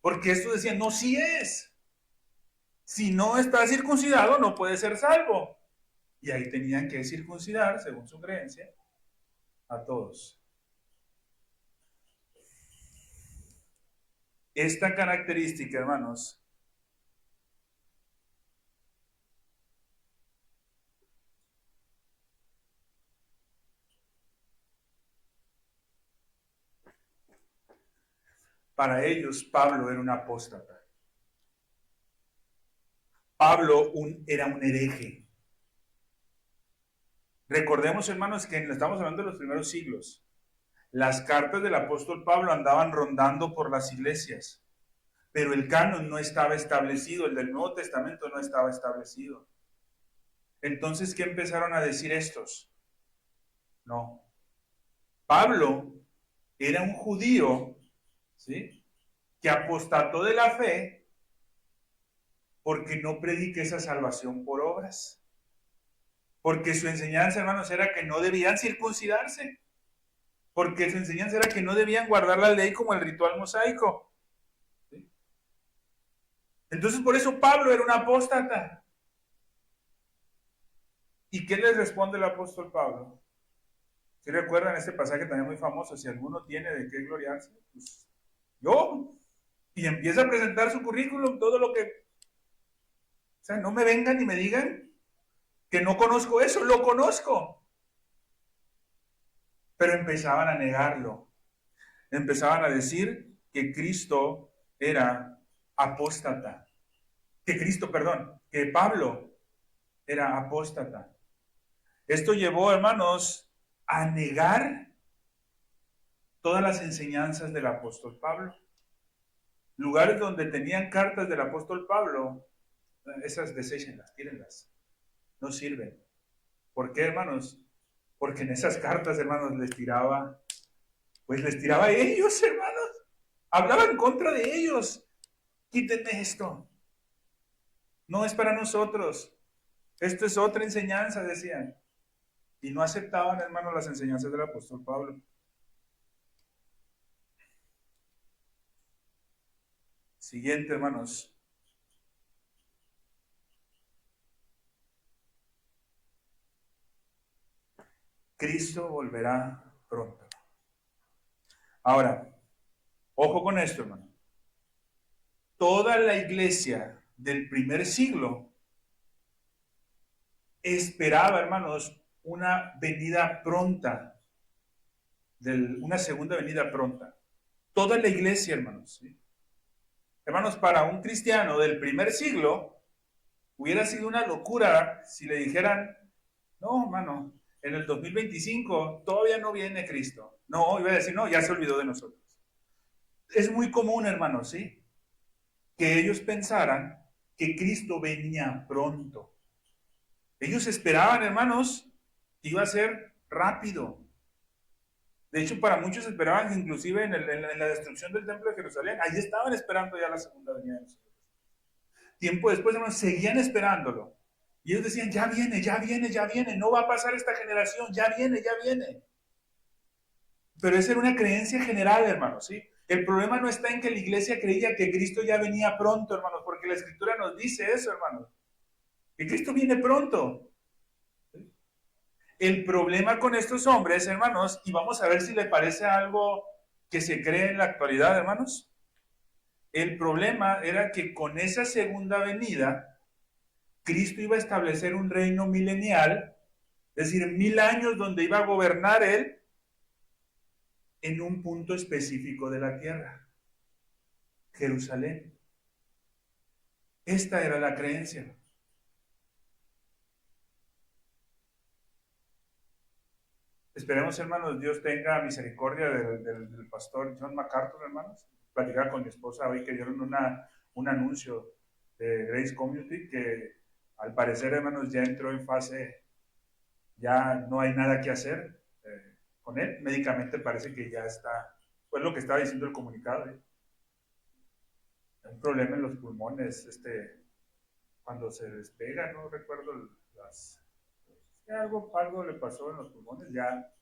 Porque esto decía, no, sí es. Si no está circuncidado, no puede ser salvo. Y ahí tenían que circuncidar, según su creencia, a todos. Esta característica, hermanos, para ellos Pablo era un apóstata. Pablo era un hereje. Recordemos, hermanos, que estamos hablando de los primeros siglos. Las cartas del apóstol Pablo andaban rondando por las iglesias, pero el canon no estaba establecido, el del Nuevo Testamento no estaba establecido. Entonces, ¿qué empezaron a decir estos? No. Pablo era un judío, ¿sí?, que apostató de la fe porque no predique esa salvación por obras. Porque su enseñanza, hermanos, era que no debían circuncidarse. Porque su enseñanza era que no debían guardar la ley como el ritual mosaico. ¿Sí? Entonces, por eso Pablo era un apóstata. ¿Y qué les responde el apóstol Pablo? ¿Sí recuerdan este pasaje también muy famoso? Si alguno tiene de qué gloriarse, pues yo. Y empieza a presentar su currículum, todo lo que... O sea, no me vengan y me digan que no conozco eso, lo conozco. Pero empezaban a negarlo. Empezaban a decir que Cristo era apóstata. Que Pablo era apóstata. Esto llevó, hermanos, a negar todas las enseñanzas del apóstol Pablo. Lugares donde tenían cartas del apóstol Pablo, esas deséchenlas, tírenlas. No sirven. ¿Por qué, hermanos? Porque en esas cartas, hermanos, les tiraba a ellos, hermanos. Hablaba en contra de ellos. Quítenme esto. No es para nosotros. Esto es otra enseñanza, decían. Y no aceptaban, hermanos, las enseñanzas del apóstol Pablo. Siguiente, hermanos. Cristo volverá pronto. Ahora, ojo con esto, hermano. Toda la iglesia del primer siglo esperaba, hermanos, una venida pronta, una segunda venida pronta. Toda la iglesia, hermanos. ¿Sí? Hermanos, para un cristiano del primer siglo, hubiera sido una locura si le dijeran, no, hermano, en el 2025 todavía no viene Cristo. No, iba a decir, no, ya se olvidó de nosotros. Es muy común, hermanos, ¿sí?, que ellos pensaran que Cristo venía pronto. Ellos esperaban, hermanos, que iba a ser rápido. De hecho, para muchos esperaban que inclusive en la destrucción del templo de Jerusalén, ahí estaban esperando ya la segunda venida de Jesús. Tiempo después, hermanos, seguían esperándolo. Y ellos decían, ya viene, ya viene, ya viene, no va a pasar esta generación, ya viene, ya viene. Pero esa era una creencia general, hermanos, ¿sí? El problema no está en que la iglesia creía que Cristo ya venía pronto, hermanos, porque la Escritura nos dice eso, hermanos, que Cristo viene pronto. El problema con estos hombres, hermanos, y vamos a ver si le parece algo que se cree en la actualidad, hermanos. El problema era que con esa segunda venida, Cristo iba a establecer un reino milenial, es decir, 1000 años donde iba a gobernar Él en un punto específico de la tierra, Jerusalén. Esta era la creencia. Esperemos, hermanos, Dios tenga misericordia del pastor John MacArthur, hermanos. Platicaba con mi esposa hoy que dieron un anuncio de Grace Community que al parecer, hermanos, ya entró en fase, ya no hay nada que hacer con él. Médicamente parece que ya está, pues lo que estaba diciendo el comunicado. Un problema en los pulmones, cuando se despega, no recuerdo algo le pasó en los pulmones, ya.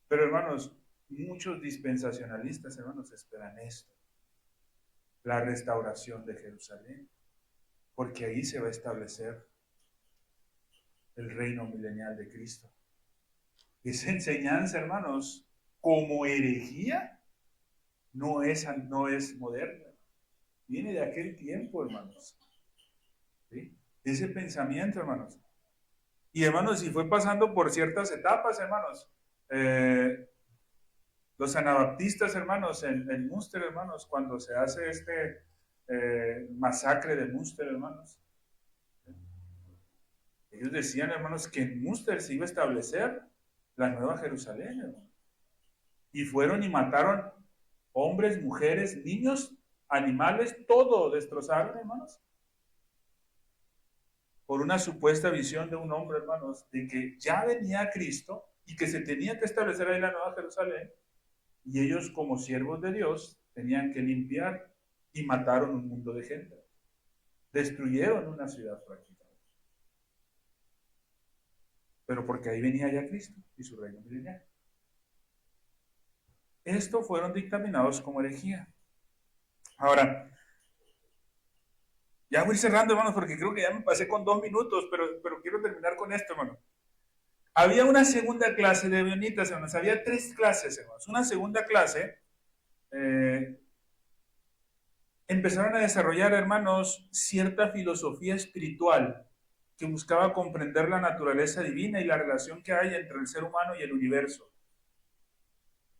Pero hermanos, muchos dispensacionalistas, hermanos, esperan esto, la restauración de Jerusalén, porque ahí se va a establecer el reino milenial de Cristo. Esa enseñanza, hermanos, como herejía, no es moderna, viene de aquel tiempo, hermanos. ¿Sí? Ese pensamiento, hermanos. Y hermanos, y fue pasando por ciertas etapas, hermanos. Los anabaptistas, hermanos, en Münster, hermanos, cuando se hace masacre de Münster, hermanos, ellos decían, hermanos, que en Münster se iba a establecer la nueva Jerusalén, hermanos. Y fueron y mataron hombres, mujeres, niños, animales, todo destrozaron, hermanos, por una supuesta visión de un hombre, hermanos, de que ya venía Cristo y que se tenía que establecer ahí la nueva Jerusalén, y ellos como siervos de Dios tenían que limpiar, y mataron un mundo de gente. Destruyeron una ciudad prácticamente. Pero porque ahí venía ya Cristo y su reino milenial. Estos fueron dictaminados como herejía. Ahora, ya voy cerrando, hermanos, porque creo que ya me pasé con 2 minutos, pero quiero terminar con esto, hermano. Había una segunda clase de ebionitas, hermanos. Había 3 clases, hermanos. Una segunda clase empezaron a desarrollar, hermanos, cierta filosofía espiritual que buscaba comprender la naturaleza divina y la relación que hay entre el ser humano y el universo.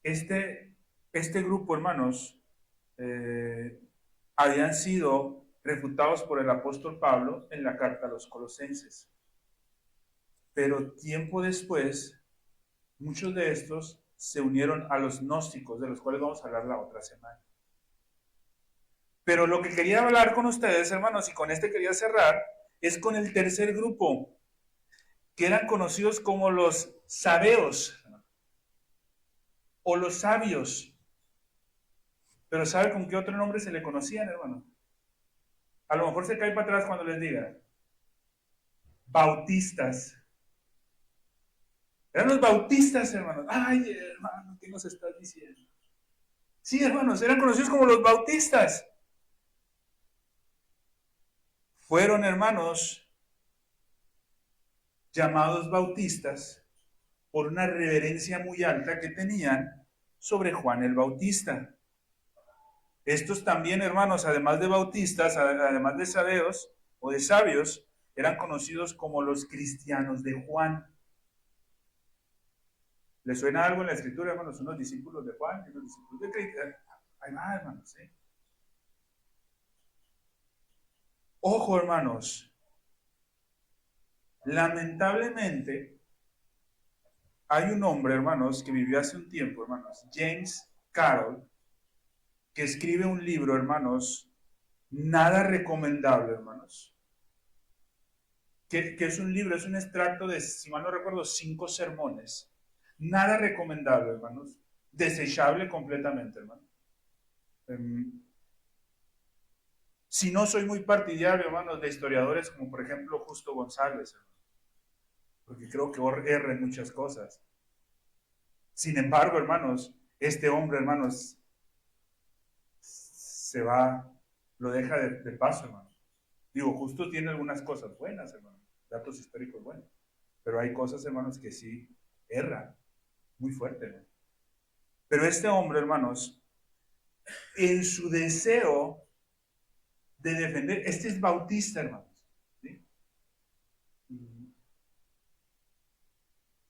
Este grupo, hermanos, habían sido refutados por el apóstol Pablo en la carta a los Colosenses. Pero tiempo después, muchos de estos se unieron a los gnósticos, de los cuales vamos a hablar la otra semana. Pero lo que quería hablar con ustedes, hermanos, y con este quería cerrar, es con el tercer grupo, que eran conocidos como los sabeos, o los sabios. Pero ¿sabe con qué otro nombre se le conocían, hermano? A lo mejor se cae para atrás cuando les diga. Bautistas. Eran los bautistas, hermanos. Ay, hermano, ¿qué nos estás diciendo? Sí, hermanos, eran conocidos como los bautistas. Fueron, hermanos, llamados bautistas por una reverencia muy alta que tenían sobre Juan el Bautista. Estos también, hermanos, además de bautistas, además de sabeos o de sabios, eran conocidos como los cristianos de Juan. ¿Les suena algo en la escritura, hermanos? Unos discípulos de Juan y unos discípulos de Cristo. Ahí va, hermanos. Ojo, hermanos. Lamentablemente, hay un hombre, hermanos, que vivió hace un tiempo, hermanos, James Carroll, que escribe un libro, hermanos, nada recomendable, hermanos. Que es un libro, es un extracto de, si mal no recuerdo, 5 sermones. Nada recomendable, hermanos. Desechable completamente, hermanos. Si no soy muy partidario, hermanos, de historiadores como por ejemplo Justo González, hermanos, porque creo que erra en muchas cosas. Sin embargo, hermanos, este hombre, hermanos, se va, lo deja de paso, hermano. Digo, justo tiene algunas cosas buenas, hermano, datos históricos buenos, pero hay cosas, hermanos, que sí erran muy fuerte, ¿no? Pero este hombre, hermanos, en su deseo de defender, este es bautista, hermanos, ¿sí?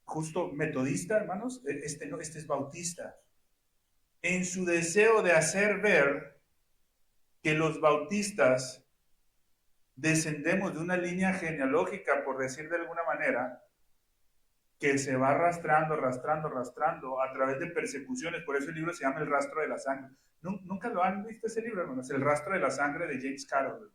Justo metodista, hermanos, este no, este es bautista. En su deseo de hacer ver que los bautistas descendemos de una línea genealógica, por decir de alguna manera, que se va arrastrando a través de persecuciones. Por eso el libro se llama El rastro de la sangre. ¿Nunca lo han visto ese libro, hermanos? El rastro de la sangre de James Carroll.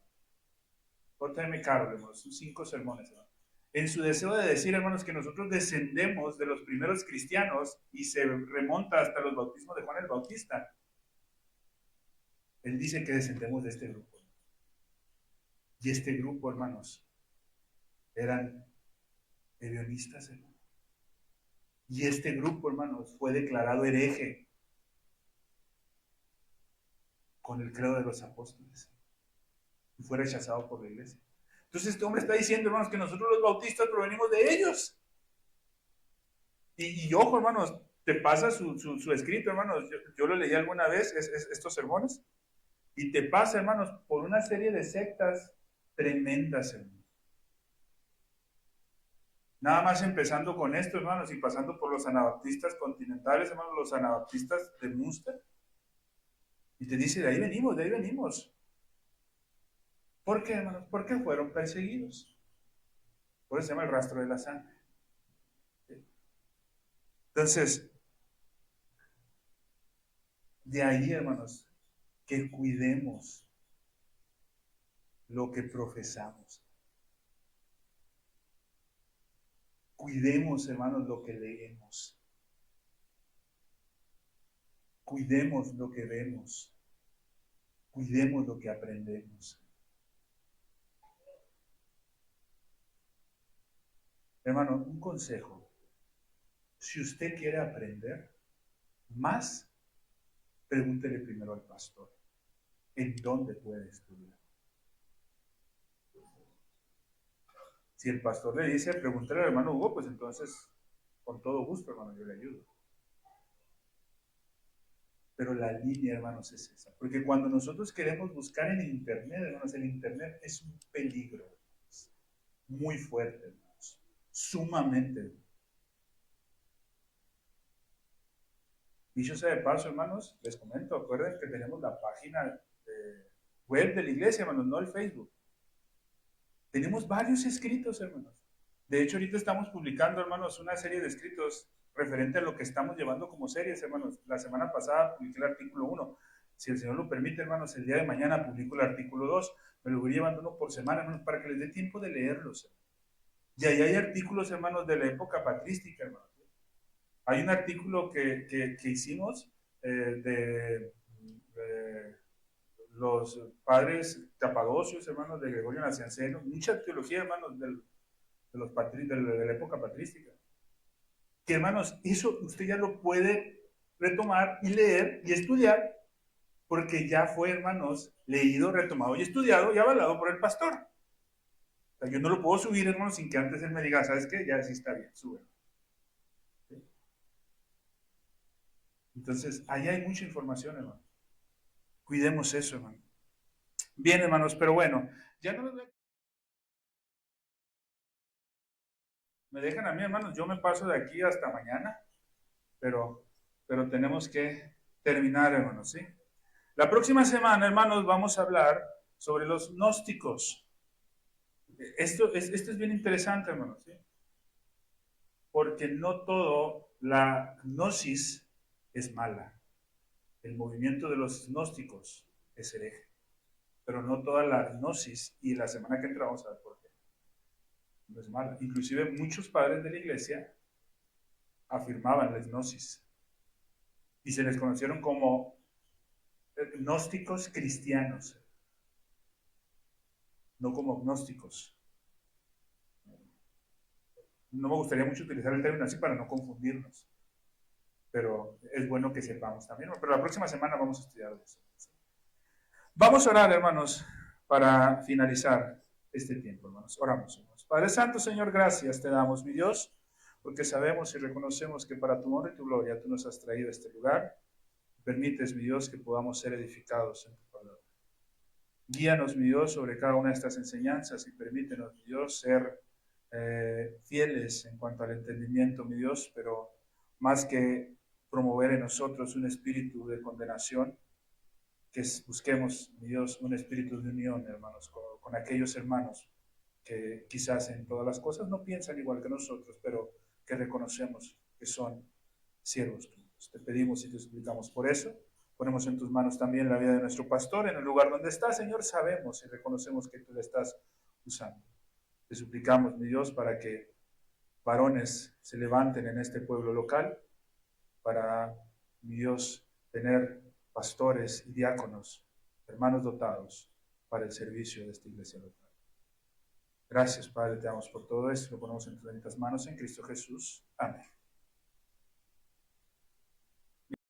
J.M. Carroll, hermanos. Son 5 sermones, hermanos. En su deseo de decir, hermanos, que nosotros descendemos de los primeros cristianos y se remonta hasta los bautismos de Juan el Bautista. Él dice que descendemos de este grupo. Y este grupo, hermanos, eran hedionistas, hermanos. Y este grupo, hermanos, fue declarado hereje con el credo de los apóstoles. Y fue rechazado por la iglesia. Entonces este hombre está diciendo, hermanos, que nosotros los bautistas provenimos de ellos. Y ojo, hermanos, te pasa su escrito, hermanos. Yo lo leí alguna vez, estos sermones. Y te pasa, hermanos, por una serie de sectas tremendas, hermanos. Nada más empezando con esto, hermanos, y pasando por los anabaptistas continentales, hermanos, los anabaptistas de Münster. Y te dice, de ahí venimos, de ahí venimos. ¿Por qué, hermanos? Porque fueron perseguidos. Por eso se llama el rastro de la sangre. Entonces, de ahí, hermanos, que cuidemos lo que profesamos. Cuidemos, hermanos, lo que leemos. Cuidemos lo que vemos. Cuidemos lo que aprendemos. Hermano, un consejo. Si usted quiere aprender más, pregúntele primero al pastor. ¿En dónde puede estudiar? Si el pastor le dice, pregúntele al hermano Hugo, pues entonces, con todo gusto, hermano, yo le ayudo. Pero la línea, hermanos, es esa. Porque cuando nosotros queremos buscar en Internet, hermanos, el Internet es un peligro, hermanos, muy fuerte, hermanos, sumamente. Dicho sea de paso, hermanos, les comento, acuerden que tenemos la página web de la iglesia, hermanos, no el Facebook. Tenemos varios escritos, hermanos. De hecho, ahorita estamos publicando, hermanos, una serie de escritos referente a lo que estamos llevando como series, hermanos. La semana pasada publiqué el artículo 1. Si el Señor lo permite, hermanos, el día de mañana publico el artículo 2. Me lo voy llevando uno por semana, hermanos, para que les dé tiempo de leerlos. Y ahí hay artículos, hermanos, de la época patrística, hermanos. Hay un artículo que hicimos de los padres capadocios, hermanos, de Gregorio Nacianceno, mucha teología, hermanos, de la época patrística. Que, hermanos, eso usted ya lo puede retomar y leer y estudiar, porque ya fue, hermanos, leído, retomado y estudiado y avalado por el pastor. O sea, yo no lo puedo subir, hermanos, sin que antes él me diga, ¿sabes qué? Ya sí está bien, sube. ¿Sí? Entonces, ahí hay mucha información, hermano. Cuidemos eso, hermano. Bien, hermanos, pero bueno, ya no me dejan a mí, hermanos, yo me paso de aquí hasta mañana, pero tenemos que terminar, hermanos, ¿sí? La próxima semana, hermanos, vamos a hablar sobre los gnósticos. Esto es bien interesante, hermanos, ¿sí? Porque no todo la gnosis es mala. El movimiento de los gnósticos es hereje. Pero no toda la gnosis, y la semana que entra vamos a ver por qué, no es mala. Inclusive muchos padres de la iglesia afirmaban la gnosis y se les conocieron como gnósticos cristianos, no como gnósticos. No me gustaría mucho utilizar el término así para no confundirnos, pero es bueno que sepamos también. Pero la próxima semana vamos a estudiar eso. Vamos a orar, hermanos, para finalizar este tiempo, hermanos. Oramos, hermanos. Padre Santo, Señor, gracias te damos, mi Dios, porque sabemos y reconocemos que para tu honra y tu gloria tú nos has traído a este lugar. Permites, mi Dios, que podamos ser edificados en tu palabra. Guíanos, mi Dios, sobre cada una de estas enseñanzas y permítenos, mi Dios, ser fieles en cuanto al entendimiento, mi Dios, pero más que promover en nosotros un espíritu de condenación, que busquemos, mi Dios, un espíritu de unión, hermanos, con aquellos hermanos que quizás en todas las cosas no piensan igual que nosotros, pero que reconocemos que son siervos tuyos. Te pedimos y te suplicamos por eso. Ponemos en tus manos también la vida de nuestro pastor en el lugar donde está, Señor. Sabemos y reconocemos que tú le estás usando. Te suplicamos, mi Dios, para que varones se levanten en este pueblo local, para, mi Dios, tener pastores y diáconos, hermanos dotados para el servicio de esta iglesia local. Gracias, Padre, te damos por todo esto. Lo ponemos en tus benditas manos en Cristo Jesús. Amén.